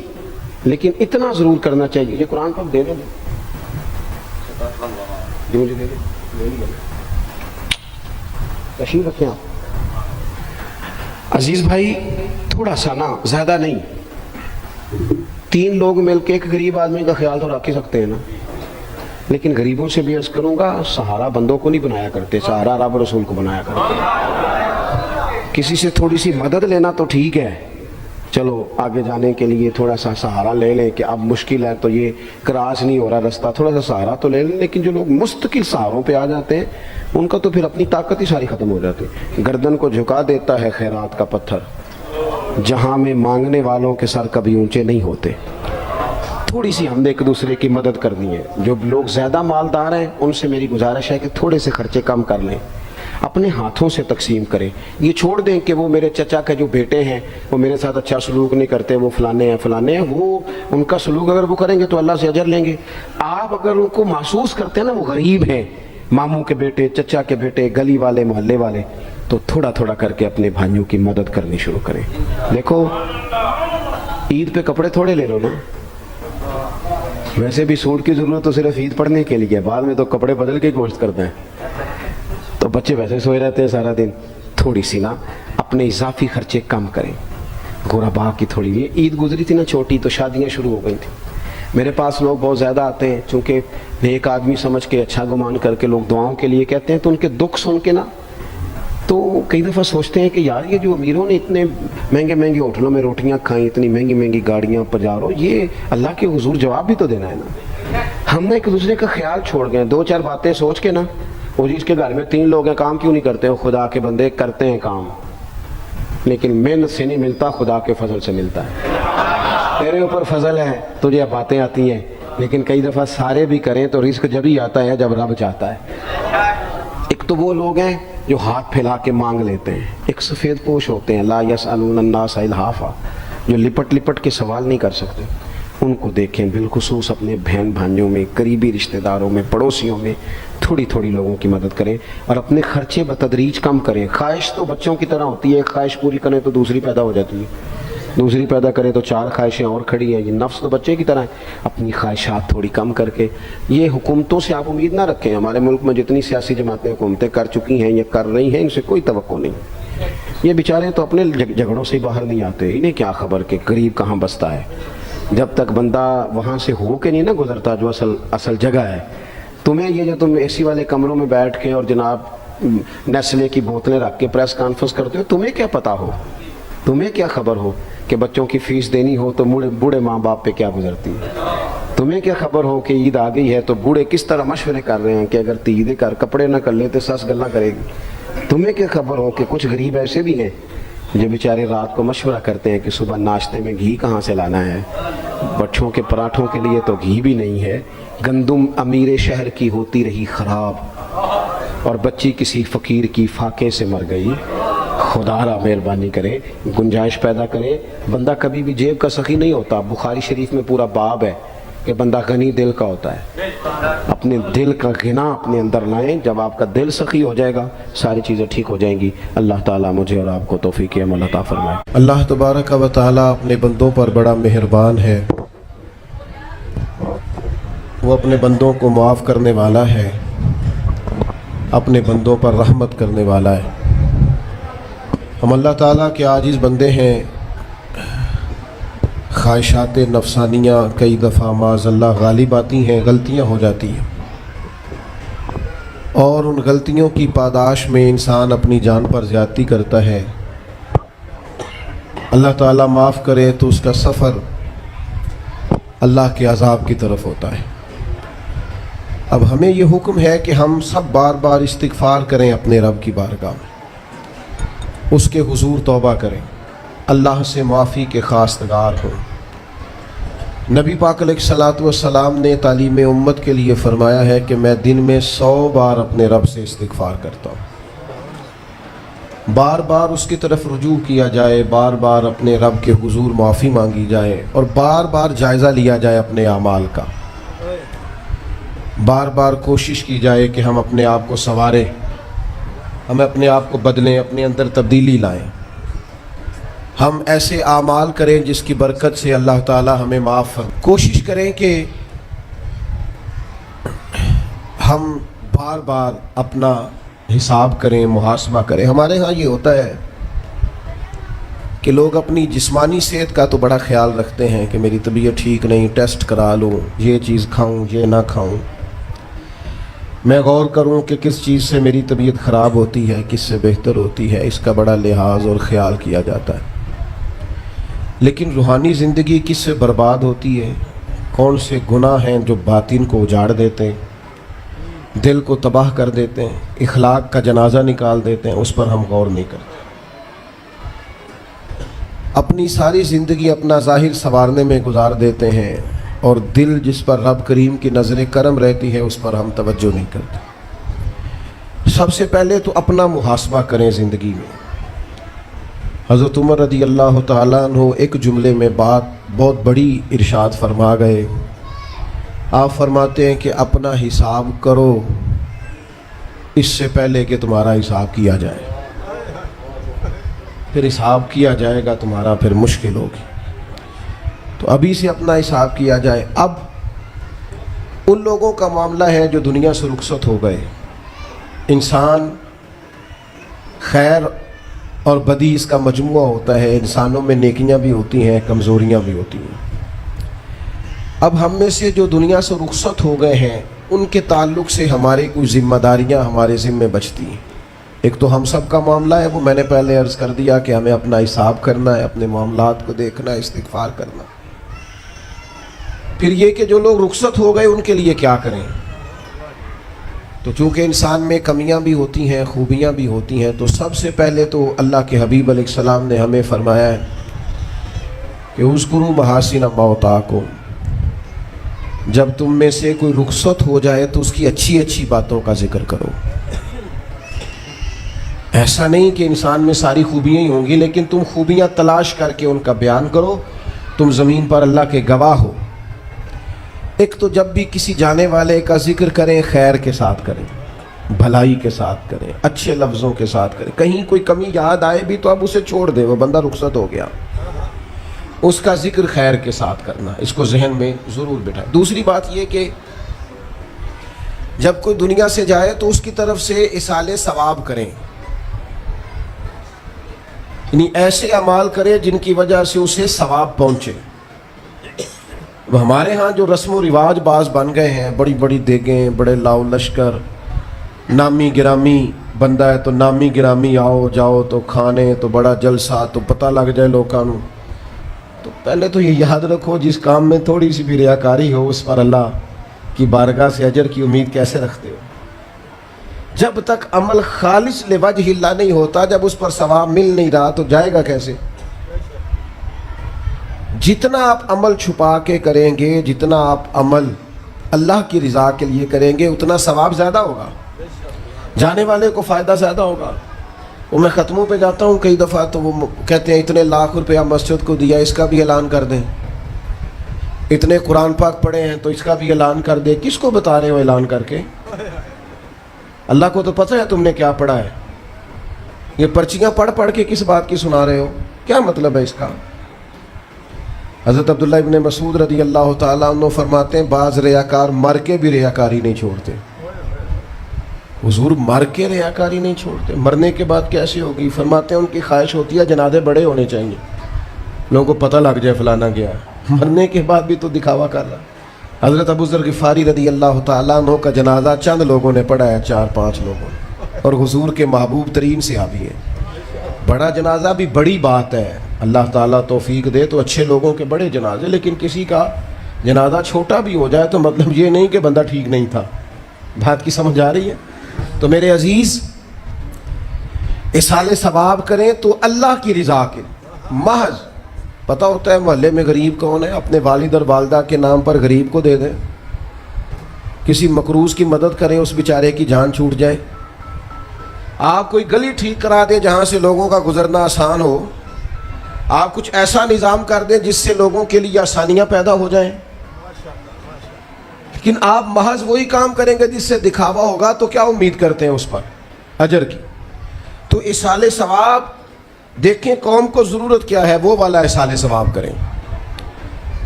لیکن اتنا ضرور کرنا چاہیے. یہ قرآن پاک دے دیں جی, مجھے دے دیں, تشریف رکھیں آپ. عزیز بھائی تھوڑا سا نا, زیادہ نہیں, 3 لوگ مل کے ایک غریب آدمی کا خیال تو رکھ ہی سکتے ہیں نا. لیکن غریبوں سے بھی عرض کروں گا, سہارا بندوں کو نہیں بنایا کرتے, سہارا رب رسول کو بنایا کرتے. کسی سے تھوڑی سی مدد لینا تو ٹھیک ہے, چلو آگے جانے کے لیے تھوڑا سا سہارا لے لیں کہ اب مشکل ہے تو یہ کراس نہیں ہو رہا رستہ, تھوڑا سا سہارا تو لے لیں. لیکن جو لوگ مستقل سہاروں پہ آ جاتے ہیں ان کا تو پھر اپنی طاقت ہی ساری ختم ہو جاتی. گردن کو جھکا دیتا ہے خیرات کا پتھر, جہاں میں مانگنے والوں کے سر کبھی اونچے نہیں ہوتے. تھوڑی سی ہم نے ایک دوسرے کی مدد کرنی ہے. جو لوگ زیادہ مالدار ہیں ان سے میری گزارش ہے کہ تھوڑے سے خرچے کم کر لیں, اپنے ہاتھوں سے تقسیم کریں. یہ چھوڑ دیں کہ وہ میرے چچا کے جو بیٹے ہیں وہ میرے ساتھ اچھا سلوک نہیں کرتے, وہ فلانے ہیں, وہ ان کا سلوک اگر وہ کریں گے تو اللہ سے اجر لیں گے. آپ اگر ان کو محسوس کرتے ہیں نا وہ غریب ہیں, ماموں کے بیٹے, چچا کے بیٹے, گلی والے, محلے والے, تو تھوڑا تھوڑا کر کے اپنے بھائیوں کی مدد کرنی شروع کریں. دیکھو عید پہ کپڑے تھوڑے لے لو نا, ویسے بھی سوٹ کی ضرورت تو صرف عید پڑھنے کے لیے, بعد میں تو کپڑے بدل کے گوشت کرتے ہیں, تو بچے ویسے سوئے رہتے ہیں سارا دن. تھوڑی سی نا اپنے اضافی خرچے کم کریں. غربا کی تھوڑی, یہ عید گزری تھی نا چھوٹی تو شادیاں شروع ہو گئی تھیں. میرے پاس لوگ بہت زیادہ آتے ہیں, چونکہ نیک آدمی سمجھ کے اچھا گمان کر کے لوگ دعاؤں کے لیے کہتے ہیں, تو ان کے دکھ سن کے نا تو کئی دفعہ سوچتے ہیں کہ یار یہ جو امیروں نے اتنے مہنگے مہنگے ہوٹلوں میں روٹیاں کھائیں, اتنی مہنگی مہنگی گاڑیاں پجارو, یہ اللہ کے حضور جواب بھی تو دینا ہے نا. ہم نے ایک دوسرے کا خیال چھوڑ گئے, 2-4 باتیں سوچ کے نا, وہ جس کے گھر میں 3 لوگ ہیں کام کیوں نہیں کرتے, وہ خدا کے بندے کرتے ہیں کام, لیکن محنت سے نہیں ملتا, خدا کے فضل سے ملتا ہے. تیرے اوپر فضل ہے, تجھے باتیں آتی ہیں, لیکن کئی دفعہ سارے بھی کریں تو رزق جب ہی آتا ہے جب رب چاہتا ہے. ایک تو وہ لوگ ہیں جو ہاتھ پھیلا کے مانگ لیتے ہیں, ایک سفید پوش ہوتے ہیں, لا یسألون الناس الحافا, جو لپٹ لپٹ کے سوال نہیں کر سکتے. ان کو دیکھیں, بالخصوص اپنے بہن بھائیوں میں, قریبی رشتہ داروں میں, پڑوسیوں میں تھوڑی تھوڑی لوگوں کی مدد کریں اور اپنے خرچے بتدریج کم کریں. خواہش تو بچوں کی طرح ہوتی ہے, ایک خواہش پوری کریں تو دوسری پیدا ہو جاتی ہے, دوسری پیدا کریں تو 4 خواہشیں اور کھڑی ہیں. یہ نفس تو بچے کی طرح ہے. اپنی خواہشات تھوڑی کم کر کے, یہ حکومتوں سے آپ امید نہ رکھیں. ہمارے ملک میں جتنی سیاسی جماعتیں حکومتیں کر چکی ہیں یا کر رہی ہیں, ان سے کوئی توقع نہیں. یہ بیچارے تو اپنے جھگڑوں سے باہر نہیں آتے, انہیں کیا خبر کہ غریب کہاں بستا ہے. جب تک بندہ وہاں سے ہو کے نہیں نا گزرتا جو اصل جگہ ہے. تمہیں یہ جو تم اے سی والے کمروں میں بیٹھ کے اور جناب نیسلے کی بوتلیں رکھ کے پریس کانفرنس کرتے ہو, تمہیں کیا پتا ہو, تمہیں کیا خبر ہو کہ بچوں کی فیس دینی ہو تو بوڑھے ماں باپ پہ کیا گزرتی ہے. تمہیں کیا خبر ہو کہ عید آ گئی ہے تو بوڑھے کس طرح مشورے کر رہے ہیں کہ اگر عید کر کپڑے نہ کر لے تو سس گلا کرے گی. تمہیں کیا خبر ہو کہ کچھ غریب ایسے بھی ہیں جو بیچارے رات کو مشورہ کرتے ہیں کہ صبح ناشتے میں گھی کہاں سے لانا ہے, بچوں کے پراٹھوں کے لیے تو گھی بھی نہیں ہے, گندم امیر شہر کی ہوتی رہی خراب اور بچی کسی فقیر کی فاقے سے مر گئی. خدا را مہربانی کرے, گنجائش پیدا کرے. بندہ کبھی بھی جیب کا سخی نہیں ہوتا. بخاری شریف میں پورا باب ہے کہ بندہ غنی دل کا ہوتا ہے. اپنے دل کا غنا اپنے اندر لائیں. جب آپ کا دل سخی ہو جائے گا ساری چیزیں ٹھیک ہو جائیں گی. اللہ تعالیٰ مجھے اور آپ کو توفیق عمل عطا فرمائے. اللہ تبارک و تعالیٰ اپنے بندوں پر بڑا مہربان ہے. وہ اپنے بندوں کو معاف کرنے والا ہے, اپنے بندوں پر رحمت کرنے والا ہے. ہم اللہ تعالیٰ کے عاجز بندے ہیں. خواہشات نفسانیہ کئی دفعہ معاذ اللہ غالب آتی ہیں, غلطیاں ہو جاتی ہیں, اور ان غلطیوں کی پاداش میں انسان اپنی جان پر زیادتی کرتا ہے. اللہ تعالیٰ معاف کرے تو اس کا سفر اللہ کے عذاب کی طرف ہوتا ہے. اب ہمیں یہ حکم ہے کہ ہم سب بار بار استغفار کریں اپنے رب کی بارگاہ میں, اس کے حضور توبہ کریں, اللہ سے معافی کے خواستگار ہوں. نبی پاک علیہ الصلوۃ والسلام نے تعلیم امت کے لیے فرمایا ہے کہ میں دن میں 100 بار اپنے رب سے استغفار کرتا ہوں. بار بار اس کی طرف رجوع کیا جائے, بار بار اپنے رب کے حضور معافی مانگی جائے, اور بار بار جائزہ لیا جائے اپنے اعمال کا. بار بار کوشش کی جائے کہ ہم اپنے آپ کو سنواریں, ہم اپنے آپ کو بدلیں, اپنے اندر تبدیلی لائیں. ہم ایسے اعمال کریں جس کی برکت سے اللہ تعالی ہمیں معاف فرمائے. کوشش کریں کہ ہم بار بار اپنا حساب کریں, محاسبہ کریں. ہمارے ہاں یہ ہوتا ہے کہ لوگ اپنی جسمانی صحت کا تو بڑا خیال رکھتے ہیں کہ میری طبیعت ٹھیک نہیں, ٹیسٹ کرا لوں, یہ چیز کھاؤں, یہ نہ کھاؤں, میں غور کروں کہ کس چیز سے میری طبیعت خراب ہوتی ہے, کس سے بہتر ہوتی ہے. اس کا بڑا لحاظ اور خیال کیا جاتا ہے. لیکن روحانی زندگی کس سے برباد ہوتی ہے, کون سے گناہ ہیں جو باطن کو اجاڑ دیتے ہیں, دل کو تباہ کر دیتے ہیں, اخلاق کا جنازہ نکال دیتے ہیں, اس پر ہم غور نہیں کرتے. اپنی ساری زندگی اپنا ظاہر سنوارنے میں گزار دیتے ہیں, اور دل جس پر رب کریم کی نظر کرم رہتی ہے اس پر ہم توجہ نہیں کرتے. سب سے پہلے تو اپنا محاسبہ کریں زندگی میں. حضرت عمر رضی اللہ تعالیٰ عنہ ایک جملے میں بات بہت بڑی ارشاد فرما گئے. آپ فرماتے ہیں کہ اپنا حساب کرو اس سے پہلے کہ تمہارا حساب کیا جائے. پھر حساب کیا جائے گا تمہارا, پھر مشکل ہوگی. تو ابھی سے اپنا حساب کیا جائے. اب ان لوگوں کا معاملہ ہے جو دنیا سے رخصت ہو گئے. انسان خیر اور بدی اس کا مجموعہ ہوتا ہے. انسانوں میں نیکیاں بھی ہوتی ہیں, کمزوریاں بھی ہوتی ہیں. اب ہم میں سے جو دنیا سے رخصت ہو گئے ہیں ان کے تعلق سے ہماری کچھ ذمہ داریاں ہمارے ذمے بچتی ہیں. ایک تو ہم سب کا معاملہ ہے, وہ میں نے پہلے عرض کر دیا کہ ہمیں اپنا حساب کرنا ہے, اپنے معاملات کو دیکھنا ہے, استغفار کرنا. پھر یہ کہ جو لوگ رخصت ہو گئے ان کے لیے کیا کریں. تو چونکہ انسان میں کمیاں بھی ہوتی ہیں, خوبیاں بھی ہوتی ہیں, تو سب سے پہلے تو اللہ کے حبیب علیہ السلام نے ہمیں فرمایا ہے کہ اذکروا محاسن موتاکم. جب تم میں سے کوئی رخصت ہو جائے تو اس کی اچھی اچھی باتوں کا ذکر کرو. ایسا نہیں کہ انسان میں ساری خوبیاں ہی ہوں گی, لیکن تم خوبیاں تلاش کر کے ان کا بیان کرو. تم زمین پر اللہ کے گواہ ہو. ایک تو جب بھی کسی جانے والے کا ذکر کریں خیر کے ساتھ کریں, بھلائی کے ساتھ کریں, اچھے لفظوں کے ساتھ کریں. کہیں کوئی کمی یاد آئے بھی تو اب اسے چھوڑ دیں, وہ بندہ رخصت ہو گیا, اس کا ذکر خیر کے ساتھ کرنا, اس کو ذہن میں ضرور بٹھائیں. دوسری بات یہ کہ جب کوئی دنیا سے جائے تو اس کی طرف سے اصال ثواب کریں, یعنی ایسے اعمال کریں جن کی وجہ سے اسے ثواب پہنچے. ہمارے ہاں جو رسم و رواج بعض بن گئے ہیں, بڑی بڑی دیگیں, بڑے لاؤ لشکر, نامی گرامی بندہ ہے تو نامی گرامی آؤ جاؤ تو کھانے تو بڑا جلسہ تو پتہ لگ جائے لوگوں کو. تو پہلے تو یہ یاد رکھو جس کام میں تھوڑی سی بھی ریاکاری ہو اس پر اللہ کی بارگاہ سے اجر کی امید کیسے رکھتے ہو. جب تک عمل خالص لوجہ اللہ نہیں ہوتا, جب اس پر ثواب مل نہیں رہا تو جائے گا کیسے. جتنا آپ عمل چھپا کے کریں گے, جتنا آپ عمل اللہ کی رضا کے لیے کریں گے, اتنا ثواب زیادہ ہوگا, جانے والے کو فائدہ زیادہ ہوگا. وہ میں ختموں پہ جاتا ہوں کئی دفعہ تو وہ کہتے ہیں اتنے لاکھ روپیہ مسجد کو دیا, اس کا بھی اعلان کر دیں. اتنے قرآن پاک پڑھے ہیں تو اس کا بھی اعلان کر دے. کس کو بتا رہے ہو اعلان کر کے؟ اللہ کو تو پتہ ہے تم نے کیا پڑھا ہے. یہ پرچیاں پڑھ پڑھ کے کس بات کی سنا رہے ہو؟ کیا مطلب ہے اس کا؟ حضرت عبداللہ ابن مسعود رضی اللہ تعالیٰ عنہ فرماتے ہیں بعض ریاکار مر کے بھی ریاکاری نہیں چھوڑتے. حضور مر کے ریاکاری نہیں چھوڑتے؟ مرنے کے بعد کیسے ہوگی؟ فرماتے ہیں ان کی خواہش ہوتی ہے جنازے بڑے ہونے چاہیے, لوگوں کو پتہ لگ جائے فلانا گیا. مرنے کے بعد بھی تو دکھاوا کر رہا. حضرت ابو ذر غفاری رضی اللہ تعالیٰ عنہ کا جنازہ چند لوگوں نے پڑھا ہے, 4-5 لوگوں نے, اور حضور کے محبوب ترین صحابی ہے. بڑا جنازہ بھی بڑی بات ہے, اللہ تعالیٰ توفیق دے تو اچھے لوگوں کے بڑے جنازے, لیکن کسی کا جنازہ چھوٹا بھی ہو جائے تو مطلب یہ نہیں کہ بندہ ٹھیک نہیں تھا. بات کی سمجھ آ رہی ہے؟ تو میرے عزیز, اصال ثواب کریں تو اللہ کی رضا کے محض. پتہ ہوتا ہے محلے میں غریب کون ہے, اپنے والد اور والدہ کے نام پر غریب کو دے دیں. کسی مقروض کی مدد کریں, اس بیچارے کی جان چھوٹ جائے. آپ کوئی گلی ٹھیک کرا دیں جہاں سے لوگوں کا گزرنا آسان ہو. آپ کچھ ایسا نظام کر دیں جس سے لوگوں کے لیے آسانیاں پیدا ہو جائیں. لیکن آپ محض وہی کام کریں گے جس سے دکھاوا ہوگا تو کیا امید کرتے ہیں اس پر اجر کی؟ تو اصال ثواب دیکھیں قوم کو ضرورت کیا ہے, وہ والا اصال ثواب کریں.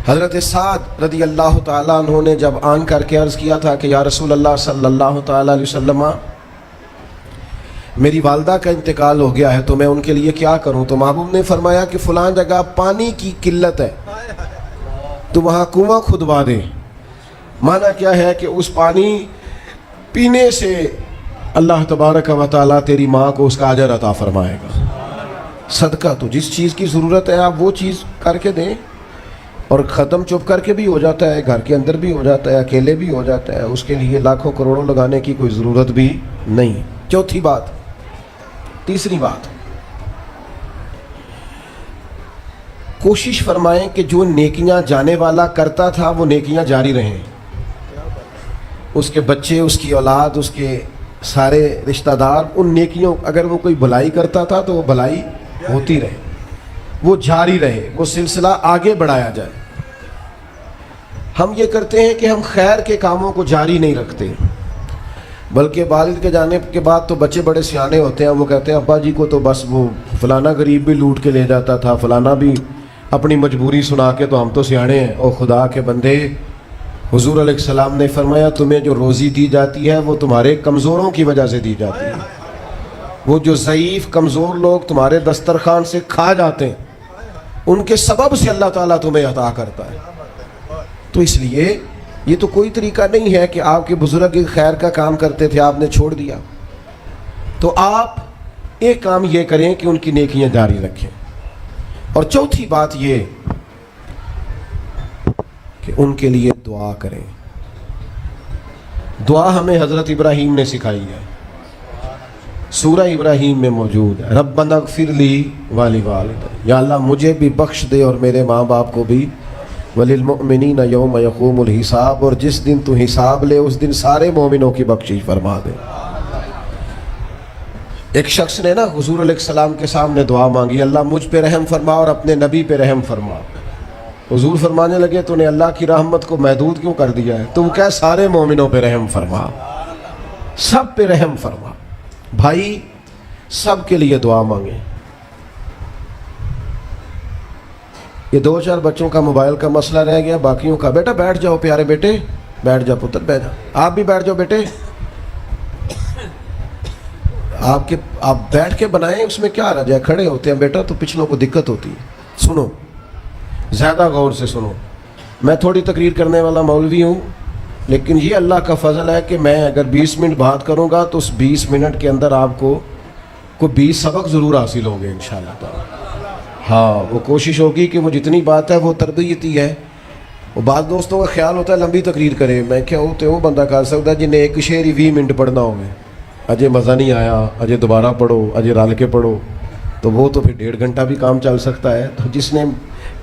حضرت سعد رضی اللہ تعالیٰ عنہ نے جب آن کر کے عرض کیا تھا کہ یا رسول اللہ صلی اللہ تعالیٰ علیہ وسلم میری والدہ کا انتقال ہو گیا ہے تو میں ان کے لیے کیا کروں؟ تو محبوب نے فرمایا کہ فلاں جگہ پانی کی قلت ہے تو وہاں کنواں کھدوا دے. معنی کیا ہے کہ اس پانی پینے سے اللہ تبارک و تعالیٰ تیری ماں کو اس کا اجر عطا فرمائے گا. صدقہ تو جس چیز کی ضرورت ہے آپ وہ چیز کر کے دیں, اور ختم چپ کر کے بھی ہو جاتا ہے, گھر کے اندر بھی ہو جاتا ہے, اکیلے بھی ہو جاتا ہے. اس کے لیے لاکھوں کروڑوں لگانے کی کوئی ضرورت بھی نہیں. چوتھی بات, تیسری بات, کوشش فرمائیں کہ جو نیکیاں جانے والا کرتا تھا وہ نیکیاں جاری رہیں. اس کے بچے, اس کی اولاد, اس کے سارے رشتہ دار ان نیکیوں, اگر وہ کوئی بھلائی کرتا تھا تو وہ بھلائی ہوتی رہے, وہ جاری رہے, وہ سلسلہ آگے بڑھایا جائے. ہم یہ کرتے ہیں کہ ہم خیر کے کاموں کو جاری نہیں رکھتے, بلکہ والد کے جانے کے بعد تو بچے بڑے سیانے ہوتے ہیں, وہ کہتے ہیں ابا جی کو تو بس وہ فلانا غریب بھی لوٹ کے لے جاتا تھا, فلانا بھی اپنی مجبوری سنا کے, تو ہم تو سیانے ہیں. اور خدا کے بندے, حضور علیہ السلام نے فرمایا تمہیں جو روزی دی جاتی ہے وہ تمہارے کمزوروں کی وجہ سے دی جاتی ہے. وہ جو ضعیف کمزور لوگ تمہارے دسترخوان سے کھا جاتے ہیں ان کے سبب سے اللہ تعالیٰ تمہیں عطا کرتا ہے. تو اس لیے یہ تو کوئی طریقہ نہیں ہے کہ آپ کے بزرگ خیر کا کام کرتے تھے آپ نے چھوڑ دیا. تو آپ ایک کام یہ کریں کہ ان کی نیکیاں جاری رکھیں. اور چوتھی بات یہ کہ ان کے لیے دعا کریں. دعا ہمیں حضرت ابراہیم نے سکھائی ہے, سورہ ابراہیم میں موجود ہے. ربنا اغفر لی ولوالدی, یا اللہ مجھے بھی بخش دے اور میرے ماں باپ کو بھی. وللمؤمنین یوم یقوم الحساب, اور جس دن تو حساب لے اس دن سارے مومنوں کی بخشش فرما دے. ایک شخص نے نا حضور علیہ السلام کے سامنے دعا مانگی, اللہ مجھ پہ رحم فرما اور اپنے نبی پہ رحم فرما. حضور فرمانے لگے تو نے اللہ کی رحمت کو محدود کیوں کر دیا ہے؟ تم کیا سارے مومنوں پہ رحم فرما, سب پہ رحم فرما. بھائی سب کے لیے دعا مانگیں. یہ 2-4 بچوں کا موبائل کا مسئلہ رہ گیا, باقیوں کا بیٹا بیٹھ جاؤ, پیارے بیٹے بیٹھ جاؤ, پتر بیٹھ جاؤ, آپ بھی بیٹھ جاؤ بیٹے. آپ بیٹھ کے بنائیں, اس میں کیا رہ جائے, کھڑے ہوتے ہیں بیٹا تو پچھلوں کو دقت ہوتی ہے. سنو, زیادہ غور سے سنو. میں تھوڑی تقریر کرنے والا مولوی ہوں, لیکن یہ اللہ کا فضل ہے کہ میں اگر 20 منٹ بات کروں گا تو اس 20 منٹ کے اندر آپ کو 20 سبق ضرور حاصل ہوں گے انشاءاللہ تعالی. ہاں, وہ کوشش ہوگی کہ وہ جتنی بات ہے وہ تربیتی ہے. وہ بعض دوستوں کا خیال ہوتا ہے لمبی تقریر کرے, میں کیا ہوتے وہ بندہ کر سکتا ہے جنہیں ایک شعر ہی 20 منٹ پڑھنا ہوگا, اجے مزہ نہیں آیا, اجے دوبارہ پڑھو, اجے رل کے پڑھو, تو وہ تو پھر 1.5 گھنٹہ بھی کام چل سکتا ہے. تو جس نے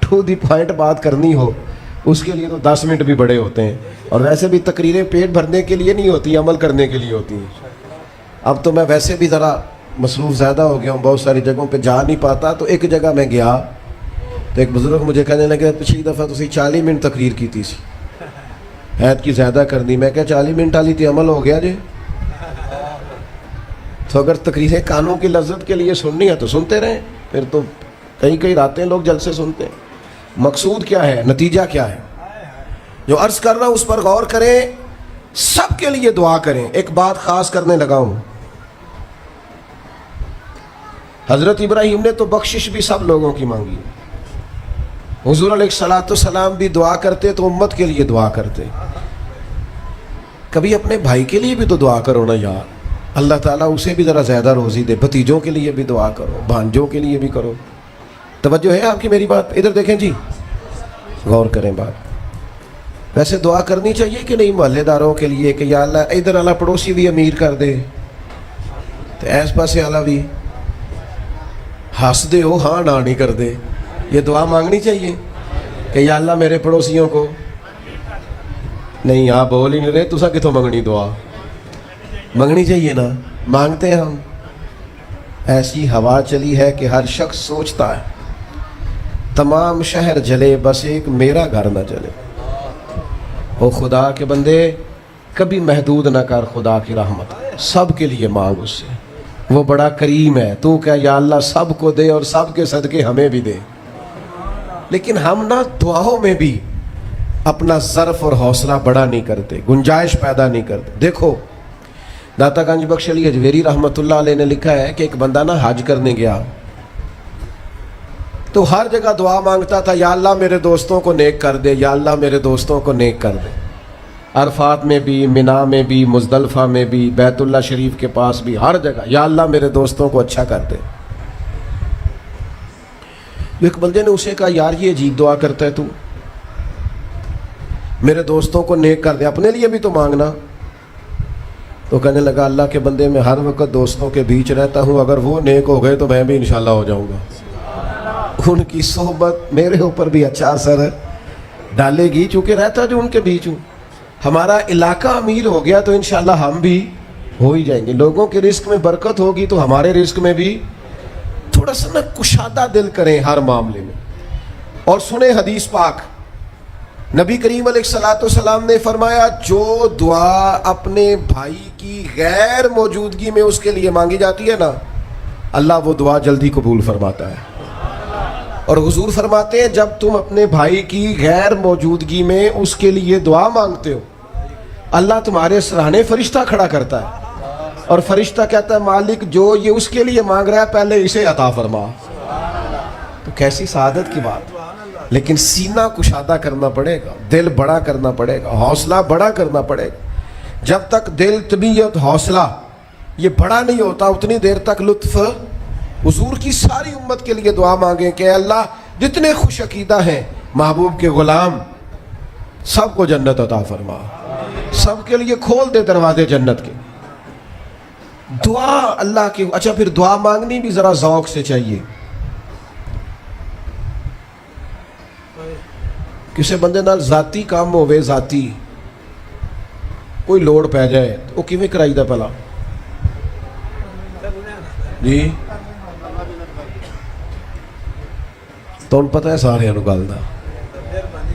ٹو دی پوائنٹ بات کرنی ہو اس کے لیے تو 10 منٹ بھی بڑے ہوتے ہیں. اور ویسے بھی تقریریں پیٹ بھرنے کے لیے نہیں ہوتی, عمل کرنے کے لیے ہوتی ہیں. اب تو میں ویسے بھی ذرا مصروف زیادہ ہو گیا ہوں, بہت ساری جگہوں پہ جا نہیں پاتا. تو ایک جگہ میں گیا تو ایک بزرگ مجھے کہنے لگے پچھلی دفعہ تسی 40 منٹ تقریر کی تھی سی عید کی زیادہ کر دی. میں کہا 40 منٹ والی تھی عمل ہو گیا جی. تو اگر تقریریں کانوں کی لذت کے لیے سننی ہے تو سنتے رہیں, پھر تو کئی راتیں لوگ جلسے سنتے ہیں. مقصود کیا ہے, نتیجہ کیا ہے؟ جو عرض کر رہا ہوں اس پر غور کریں, سب کے لیے دعا کریں. ایک بات خاص کرنے لگا ہوں, حضرت ابراہیم نے تو بخشش بھی سب لوگوں کی مانگی. حضور علیہ الصلوۃ والسلام بھی دعا کرتے تو امت کے لیے دعا کرتے. کبھی اپنے بھائی کے لیے بھی تو دعا کرو نا یار, اللہ تعالیٰ اسے بھی ذرا زیادہ روزی دے. بھتیجوں کے لیے بھی دعا کرو, بھانجوں کے لیے بھی کرو. توجہ ہے آپ کی میری بات؟ ادھر دیکھیں جی, غور کریں بات. ویسے دعا کرنی چاہیے کہ نہیں محلے داروں کے لیے کہ یا اللہ ادھر والا پڑوسی بھی امیر کر دے, تو ایس پاسے والا بھی ہنس دے ہو ہاں نہ نہیں کر دے. یہ دعا مانگنی چاہیے کہ یا اللہ میرے پڑوسیوں کو. نہیں آپ بول ہی نہیں رہے, تسا کتوں منگنی دعا؟ منگنی چاہیے نا, مانگتے ہیں ہم. ایسی ہوا چلی ہے کہ ہر شخص سوچتا ہے تمام شہر جلے بس ایک میرا گھر نہ جلے. او خدا کے بندے کبھی محدود نہ کر خدا کی رحمت, سب کے لیے مانگ اس سے, وہ بڑا کریم ہے. تو کہ یا اللہ سب کو دے اور سب کے صدقے ہمیں بھی دے. لیکن ہم نہ دعاؤں میں بھی اپنا ظرف اور حوصلہ بڑا نہیں کرتے, گنجائش پیدا نہیں کرتے. دیکھو داتا گنج بخش علی اجویری رحمۃ اللہ علیہ نے لکھا ہے کہ ایک بندہ نا حج کرنے گیا تو ہر جگہ دعا مانگتا تھا, یا اللہ میرے دوستوں کو نیک کر دے, یا اللہ میرے دوستوں کو نیک کر دے. عرفات میں بھی, منا میں بھی, مزدلفہ میں بھی, بیت اللہ شریف کے پاس بھی, ہر جگہ یا اللہ میرے دوستوں کو اچھا کر دے. ایک بندے نے اسے کہا یار یہ عجیب دعا کرتا ہے تو, میرے دوستوں کو نیک کر دے, اپنے لیے بھی تو مانگنا. تو کہنے لگا اللہ کے بندے میں ہر وقت دوستوں کے بیچ رہتا ہوں, اگر وہ نیک ہو گئے تو میں بھی انشاءاللہ ہو جاؤں گا. ان کی صحبت میرے اوپر بھی اچھا اثر ڈالے گی چونکہ رہتا جو ان کے بیچ ہوں. ہمارا علاقہ امیر ہو گیا تو انشاءاللہ ہم بھی ہو ہی جائیں گے. لوگوں کے رزق میں برکت ہوگی تو ہمارے رزق میں بھی تھوڑا سا نا کشادہ دل کریں ہر معاملے میں. اور سنیں حدیث پاک, نبی کریم علیہ الصلوۃ والسلام نے فرمایا جو دعا اپنے بھائی کی غیر موجودگی میں اس کے لیے مانگی جاتی ہے نا, اللہ وہ دعا جلدی قبول فرماتا ہے. اور حضور فرماتے ہیں جب تم اپنے بھائی کی غیر موجودگی میں اس کے لیے دعا مانگتے ہو, اللہ تمہارے سرانے فرشتہ کھڑا کرتا ہے اور فرشتہ کہتا ہے مالک جو یہ اس کے لیے مانگ رہا ہے پہلے اسے عطا فرما. تو کیسی سعادت کی بات. لیکن سینہ کشادہ کرنا پڑے گا, دل بڑا کرنا پڑے گا, حوصلہ بڑا کرنا پڑے گا. جب تک دل, طبیعت, حوصلہ یہ بڑا نہیں ہوتا اتنی دیر تک لطف. حضور کی ساری امت کے لیے دعا مانگیں کہ اللہ جتنے خوش عقیدہ ہیں محبوب کے غلام سب کو جنت عطا فرما, سب کے لیے کھول دے دروازے جنت کے. دعا اللہ کی. اچھا پھر دعا مانگنی بھی ذرا ذوق سے چاہیے. کسی بندے نال ذاتی کام ہوئے, ذاتی کوئی لوڑ پہ جائے وہ کیویں کرائی دا پہلا جی تو ان پتہ ہے سارے گل دا.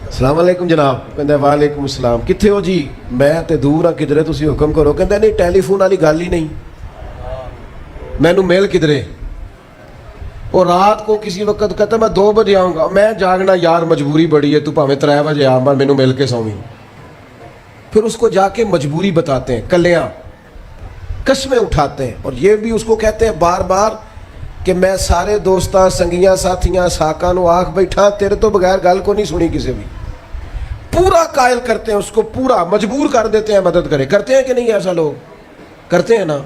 السلام علیکم جناب. کہندا وعلیکم السلام. کتنے ہو جی؟ میں تے دور ہاں کدھرے, تسی حکم کرو. کہندا نہیں ٹیلی فون والی گل ہی نہیں, مینوں میل کدھرے. اور رات کو کسی وقت کہتا میں 2 بجے آؤں گا, میں جاگنا یار مجبوری بڑی ہے, تو پاویں 3 بجے آ مر مینوں مل کے سویں. پھر اس کو جا کے مجبوری بتاتے ہیں, کلیاں قسمیں اٹھاتے ہیں. اور یہ بھی اس کو کہتے ہیں بار بار کہ میں سارے دوستاں سنگیاں ساتھیاں ساکاں نو آکھ بیٹھا تیرے تو بغیر گل کو نہیں سنی کسی بھی. پورا قائل کرتے ہیں اس کو, پورا مجبور کر دیتے ہیں مدد کرے. کرتے ہیں کہ نہیں ایسا لوگ؟ کرتے ہیں نا.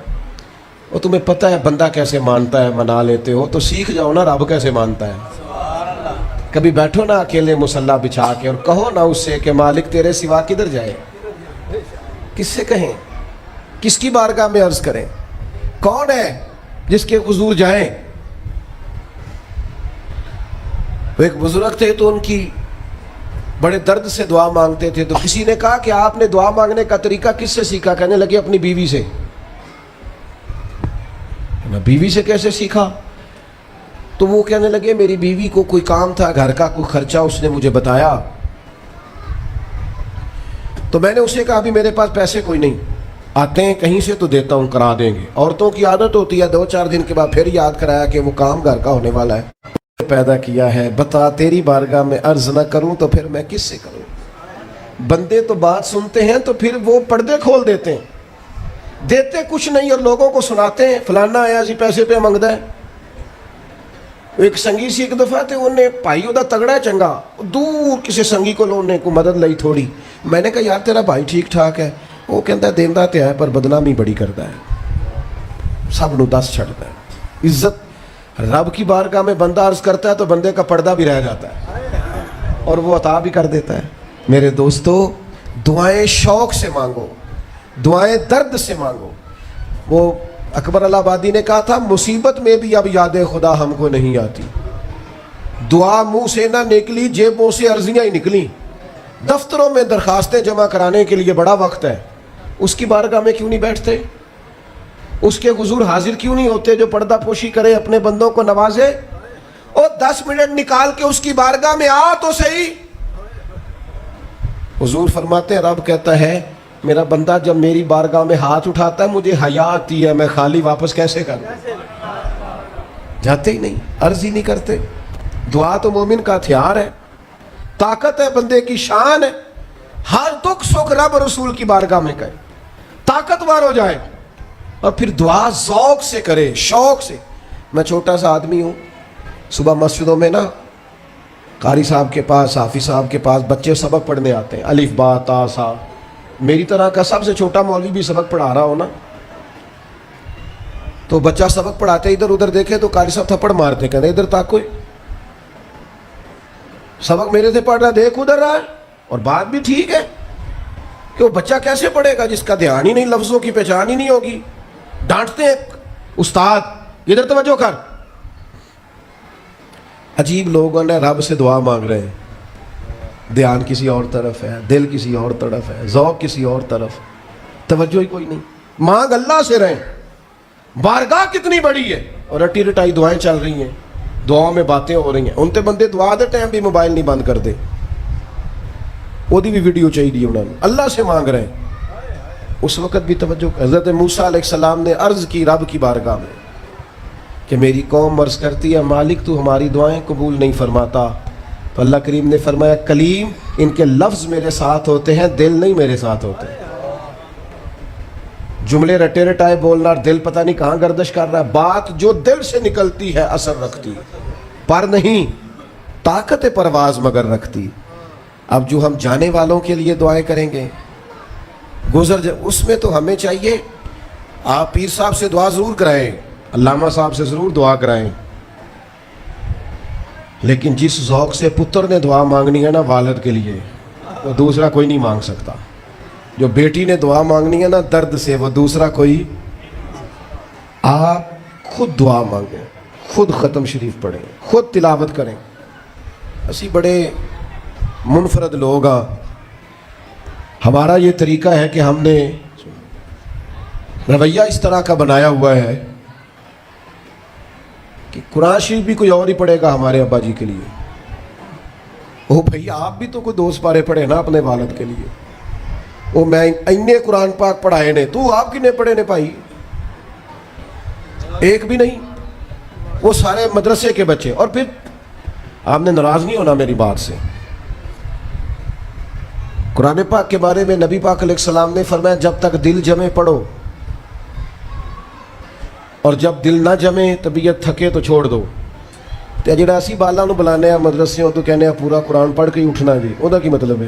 اور تمہیں پتہ ہے بندہ کیسے مانتا ہے, منا لیتے ہو تو سیکھ جاؤ نا رب کیسے مانتا ہے. کبھی بیٹھو نا اکیلے مصلی بچھا کے اور کہو نا اس سے کہ مالک تیرے سوا کدھر جائے. کس سے کہیں, کس کی بارگاہ میں عرض کریں, کون ہے جس کے حضور جائیں. وہ ایک بزرگ تھے تو ان کی بڑے درد سے دعا مانگتے تھے. تو کسی نے کہا کہ آپ نے دعا مانگنے کا طریقہ کس سے سیکھا؟ کہنے لگے اپنی بیوی سے. بیوی سے کیسے سیکھا؟ تو وہ کہنے لگے میری بیوی کو کوئی کام تھا گھر کا, کوئی خرچہ اس نے مجھے بتایا, تو میں نے اسے کہا بھی میرے پاس پیسے کوئی نہیں, آتے ہیں کہیں سے تو دیتا ہوں, کرا دیں گے. عورتوں کی عادت ہوتی ہے 2-4 دن کے بعد پھر یاد کرایا کہ وہ کام گھر کا ہونے والا ہے, پیدا کیا ہے, بتا تیری بارگاہ میں عرض نہ کروں تو پھر میں کس سے کروں. بندے تو بات سنتے ہیں تو پھر وہ پردے کھول دیتے ہیں, دیتے کچھ نہیں اور لوگوں کو سناتے ہیں فلانا آیا جی پیسے پہ منگتا ہے. ایک سنگی سی ایک دفعہ تے انہیں بھائی وہ تگڑا ہے چنگا, دور کسی سنگی کو لونے کو مدد لئی تھوڑی, میں نے کہا یار تیرا بھائی ٹھیک ٹھاک ہے, وہ کہتا ہے دیندہ تے ہے پر بدنامی بڑی کرتا ہے, سب نو دس چھڑتا ہے. عزت رب کی بارگاہ میں بندہ عرض کرتا ہے تو بندے کا پردہ بھی رہ جاتا ہے اور وہ عطا بھی کر دیتا ہے. میرے دوستو دعائیں شوق سے مانگو, دعائیں درد سے مانگو. وہ اکبر الہ آبادی نے کہا تھا مصیبت میں بھی اب یاد خدا ہم کو نہیں آتی. دعا منہ سے نہ نکلی, جیبوں سے عرضیاں ہی نکلی. دفتروں میں درخواستیں جمع کرانے کے لیے بڑا وقت ہے, اس کی بارگاہ میں کیوں نہیں بیٹھتے؟ اس کے حضور حاضر کیوں نہیں ہوتے جو پردہ پوشی کرے, اپنے بندوں کو نوازے؟ اور 10 منٹ نکال کے اس کی بارگاہ میں آ تو صحیح. حضور فرماتے ہیں رب کہتا ہے میرا بندہ جب میری بارگاہ میں ہاتھ اٹھاتا ہے مجھے حیا آتی ہے, میں خالی واپس کیسے کروں؟ جاتے ہی نہیں, عرض ہی نہیں کرتے. دعا تو مومن کا ہتھیار ہے, طاقت ہے, بندے کی شان ہے. ہر دکھ سکھ رب رسول کی بارگاہ میں کہے, طاقتور ہو جائے, اور پھر دعا ذوق سے کرے, شوق سے. میں چھوٹا سا آدمی ہوں, صبح مسجدوں میں نا قاری صاحب کے پاس, حافظ صاحب کے پاس بچے سبق پڑھنے آتے ہیں, الف با تا سا. میری طرح کا سب سے چھوٹا مولوی بھی سبق پڑھا رہا ہو نا, تو بچہ سبق پڑھاتے ادھر ادھر دیکھے تو قاری صاحب تھپڑ مارتے, کہتے ادھر تاکو, سبق میرے سے پڑھ رہا, دیکھ ادھر رہا ہے. اور بات بھی ٹھیک ہے کہ وہ بچہ کیسے پڑھے گا جس کا دھیان ہی نہیں, لفظوں کی پہچان ہی نہیں ہوگی. ڈانٹتے ہیں استاد ادھر توجہ کر. عجیب لوگوں نے رب سے دعا مانگ رہے ہیں, دھیان کسی اور طرف ہے, دل کسی اور طرف ہے, ذوق کسی اور طرف, توجہ ہی کوئی نہیں. مانگ اللہ سے رہیں, بارگاہ کتنی بڑی ہے, اور رٹی رٹائی دعائیں چل رہی ہیں, دعاؤں میں باتیں ہو رہی ہیں. ان تے بندے دعا دے ٹائم بھی موبائل نہیں بند کر دے, وہ بھی ویڈیو چاہیے انہوں نے, اللہ سے مانگ رہے ہیں. اس وقت بھی توجہ. حضرت موسیٰ علیہ السلام نے عرض کی رب کی بارگاہ میں کہ میری قوم عرض کرتی ہے مالک تو ہماری دعائیں قبول نہیں فرماتا. تو اللہ کریم نے فرمایا کلیم ان کے لفظ میرے ساتھ ہوتے ہیں, دل نہیں میرے ساتھ ہوتے. جملے رٹے رٹائے بولنا اور دل پتہ نہیں کہاں گردش کر رہا ہے. بات جو دل سے نکلتی ہے اثر رکھتی, پر نہیں طاقت پرواز مگر رکھتی. اب جو ہم جانے والوں کے لیے دعائیں کریں گے اس میں تو ہمیں چاہیے آپ پیر صاحب سے دعا ضرور کرائیں, علامہ صاحب سے ضرور دعا کرائیں, لیکن جس ذوق سے پتر نے دعا مانگنی ہے نا والد کے لیے, وہ دوسرا کوئی نہیں مانگ سکتا. جو بیٹی نے دعا مانگنی ہے نا درد سے, وہ دوسرا کوئی. آپ خود دعا مانگیں, خود ختم شریف پڑھیں, خود تلاوت کریں. اسی بڑے منفرد لوگ ہیں, ہمارا یہ طریقہ ہے کہ ہم نے رویہ اس طرح کا بنایا ہوا ہے کہ قرآن شریف بھی کوئی اور ہی پڑھے گا ہمارے ابا جی کے لیے. او بھئی آپ بھی تو کوئی 2 پارے پڑھے نا اپنے والد کے لیے. وہ میں اینے قرآن پاک پڑھائے نے, تو آپ کنے پڑھے نے بھائی؟ ایک بھی نہیں. وہ سارے مدرسے کے بچے. اور پھر آپ نے ناراض نہیں ہونا میری بات سے, قرآن پاک کے بارے میں نبی پاک علیہ السلام نے فرمایا جب تک دل جمے پڑھو, اور جب دل نہ جمے طبیعت تھکے تو چھوڑ دو. تے جڑا اسی بالا نو بلانے ہیں مدرسے تو کہنے ہیں پورا قرآن پڑھ کے ہی اٹھنا جی, وہ کی مطلب ہے؟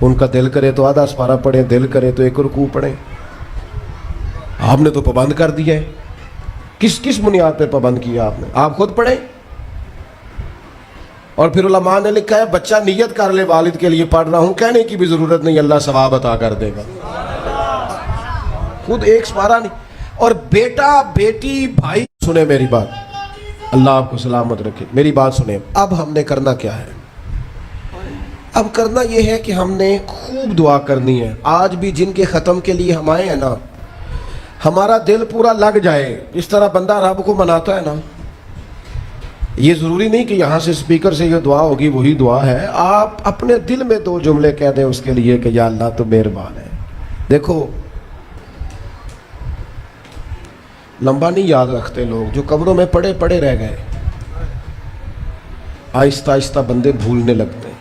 ان کا دل کرے تو آدھا سپارہ پڑھیں, دل کرے تو 1 رکوع پڑھیں. آپ نے تو پابند کر دیا ہے. کس بنیاد پہ پابند کیا آپ نے؟ آپ خود پڑھیں. اور پھر علماء نے لکھا ہے بچہ نیت کر لے والد کے لیے پڑھ رہا ہوں, کہنے کی بھی ضرورت نہیں, اللہ ثواب عطا کر دے گا. خود 1 سپارہ نہیں. اور بیٹا بیٹی بھائی سنیں میری بات, اللہ آپ کو سلامت رکھے, میری بات سنیں. اب ہم نے کرنا کیا ہے؟ اب کرنا یہ ہے کہ ہم نے خوب دعا کرنی ہے. آج بھی جن کے ختم کے لیے ہم آئے ہیں نا, ہمارا دل پورا لگ جائے. اس طرح بندہ رب کو مناتا ہے نا, یہ ضروری نہیں کہ یہاں سے اسپیکر سے یہ دعا ہوگی وہی دعا ہے. آپ اپنے دل میں 2 جملے کہہ دیں اس کے لیے کہ یا اللہ تو مہربان ہے. دیکھو لمبا نہیں یاد رکھتے لوگ, جو قبروں میں پڑے پڑے رہ گئے, آہستہ آہستہ بندے بھولنے لگتے ہیں.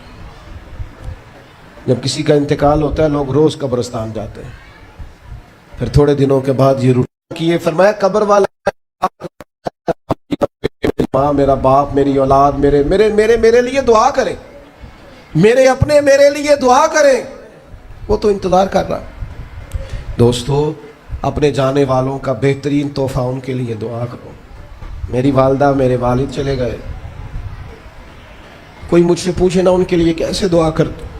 جب کسی کا انتقال ہوتا ہے لوگ روز قبرستان جاتے ہیں, پھر تھوڑے دنوں کے بعد یہ روٹین کیے. فرمایا قبر والا ماں, میرا باپ, میری اولاد میرے میرے میرے میرے لیے دعا کریں, میرے اپنے میرے لیے دعا کریں. وہ تو انتظار کر رہا. دوستو اپنے جانے والوں کا بہترین تحفہ ان کے لیے دعا کرو. میری والدہ میرے والد چلے گئے, کوئی مجھ سے پوچھے نا ان کے لیے کیسے دعا کرتے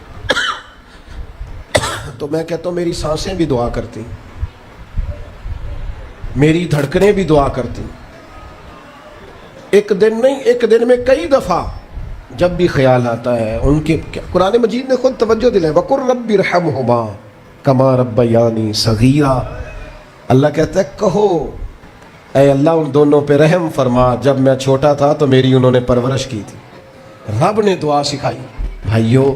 تو میں کہتا ہوں میری سانسیں بھی دعا کرتی, میری دھڑکنیں بھی دعا کرتی. ایک دن نہیں, ایک دن میں کئی دفعہ جب بھی خیال آتا ہے ان کے. قرآن مجید نے خود توجہ دلائی, وَقُلْ رَبِّ ارْحَمْهُمَا كَمَا رَبَّيَانِي صَغِيرًا. اللہ کہتا ہے کہو اے اللہ ان دونوں پہ رحم فرما, جب میں چھوٹا تھا تو میری انہوں نے پرورش کی تھی. رب نے دعا سکھائی. بھائیو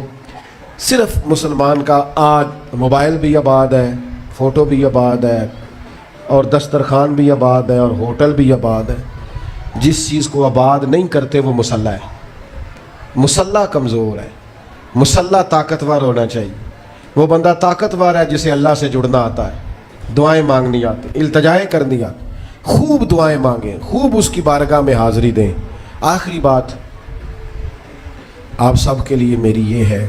صرف مسلمان کا آج موبائل بھی آباد ہے, فوٹو بھی آباد ہے, اور دسترخوان بھی آباد ہے, اور ہوٹل بھی آباد ہے. جس چیز کو آباد نہیں کرتے وہ مسلح ہے. مسلح کمزور ہے, مسلح طاقتور ہونا چاہیے. وہ بندہ طاقتور ہے جسے اللہ سے جڑنا آتا ہے, دعائیں مانگنی آتی, التجائیں کرنی آتی. خوب دعائیں مانگیں, خوب اس کی بارگاہ میں حاضری دیں. آخری بات آپ سب کے لیے میری یہ ہے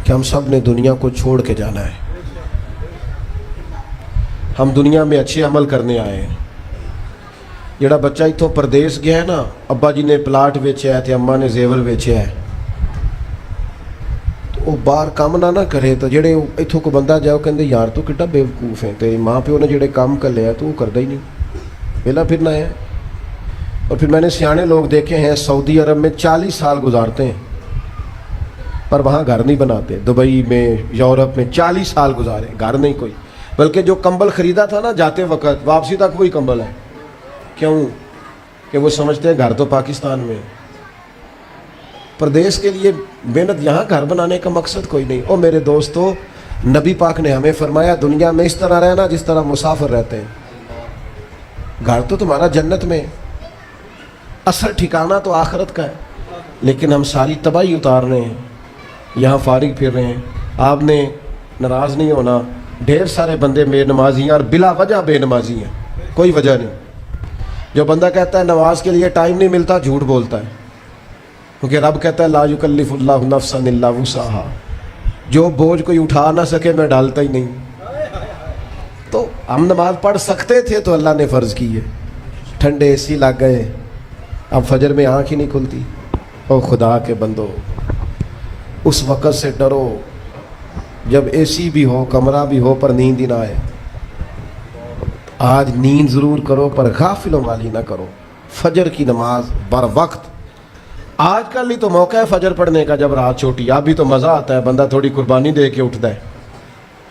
کہ ہم سب نے دنیا کو چھوڑ کے جانا ہے. ہم دنیا میں اچھے عمل کرنے آئے ہیں. جڑا بچہ اتوں پردیس گیا ہے نا, ابا جی نے پلاٹ ویچیا ہے تے اماں نے زیور ویچیا ہے, تو وہ باہر کام نہ کرے تو جڑے اتوں کو بندہ جاؤ کہندے یار تو کڈا بیوقوف ہے, تے ماں پیو نے جڑے کام کر لیا تو وہ کردا ہی نہیں, ویلا پھرنا ہے. اور پھر میں نے سیانے لوگ دیکھے ہیں سعودی عرب میں 40 سال گزارتے ہیں پر وہاں گھر نہیں بناتے. دبئی میں, یورپ میں 40 سال گزارے, گھر نہیں کوئی. بلکہ جو کمبل خریدا تھا نا جاتے وقت, واپسی تک وہی کمبل ہے. کیوں کہ وہ سمجھتے ہیں گھر تو پاکستان میں. پردیس کے لیے محنت, یہاں گھر بنانے کا مقصد کوئی نہیں. او میرے دوستو, نبی پاک نے ہمیں فرمایا دنیا میں اس طرح رہنا جس طرح مسافر رہتے ہیں. گھر تو تمہارا جنت میں, اصل ٹھکانہ تو آخرت کا ہے. لیکن ہم ساری تباہی اتار رہے ہیں, یہاں فارغ پھر رہے ہیں. آپ نے ناراض نہیں ہونا, ڈھیر سارے بندے بے نمازی ہیں اور بلا وجہ بے نمازی ہیں, کوئی وجہ نہیں. جو بندہ کہتا ہے نماز کے لیے ٹائم نہیں ملتا, جھوٹ بولتا ہے. کیونکہ رب کہتا ہے لا یکلف اللہ نفسا الا وسعہا, جو بوجھ کوئی اٹھا نہ سکے میں ڈالتا ہی نہیں. تو ہم نماز پڑھ سکتے تھے تو اللہ نے فرض کی ہے. ٹھنڈے اے سی لگ گئے, اب فجر میں آنکھ ہی نہیں کھلتی. او خدا کے بندو, اس وقت سے ڈرو جب اے سی بھی ہو, کمرہ بھی ہو, پر نیند ہی نہ آئے. آج نیند ضرور کرو پر غافلوں والی نہ کرو. فجر کی نماز بر وقت. آج کل ہی تو موقع ہے فجر پڑھنے کا جب رات چھوٹی. اب بھی تو مزہ آتا ہے, بندہ تھوڑی قربانی دے کے اٹھتا ہے.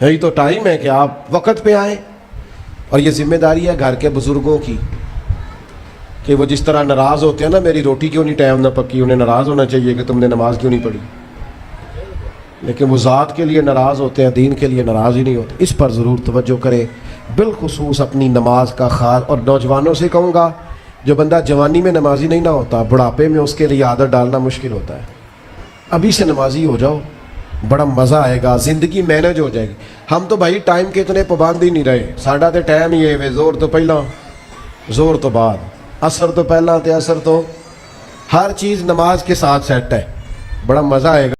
یہی تو ٹائم ہے کہ آپ وقت پہ آئیں. اور یہ ذمہ داری ہے گھر کے بزرگوں کی کہ وہ جس طرح ناراض ہوتے ہیں نا میری روٹی کیوں نہیں ٹائم نہ پکی, انہیں ناراض ہونا چاہیے کہ تم نے نماز کیوں نہیں پڑھی. لیکن وہ ذات کے لیے ناراض ہوتے ہیں, دین کے لیے ناراض ہی نہیں ہوتے. اس پر ضرور توجہ کریں, بالخصوص اپنی نماز کا خیال. اور نوجوانوں سے کہوں گا, جو بندہ جوانی میں نمازی نہیں نہ ہوتا, بڑھاپے میں اس کے لیے عادت ڈالنا مشکل ہوتا ہے. ابھی سے نمازی ہو جاؤ, بڑا مزہ آئے گا, زندگی مینج ہو جائے گی. ہم تو بھائی ٹائم کے اتنے پابند ہی نہیں رہے. ساڈا تو ٹائم ہی ہے, زور تو پہلا زور تو بعد, اثر تو پہلا تے اثر تو, ہر چیز نماز کے ساتھ سیٹ ہے. بڑا مزہ آئے گا.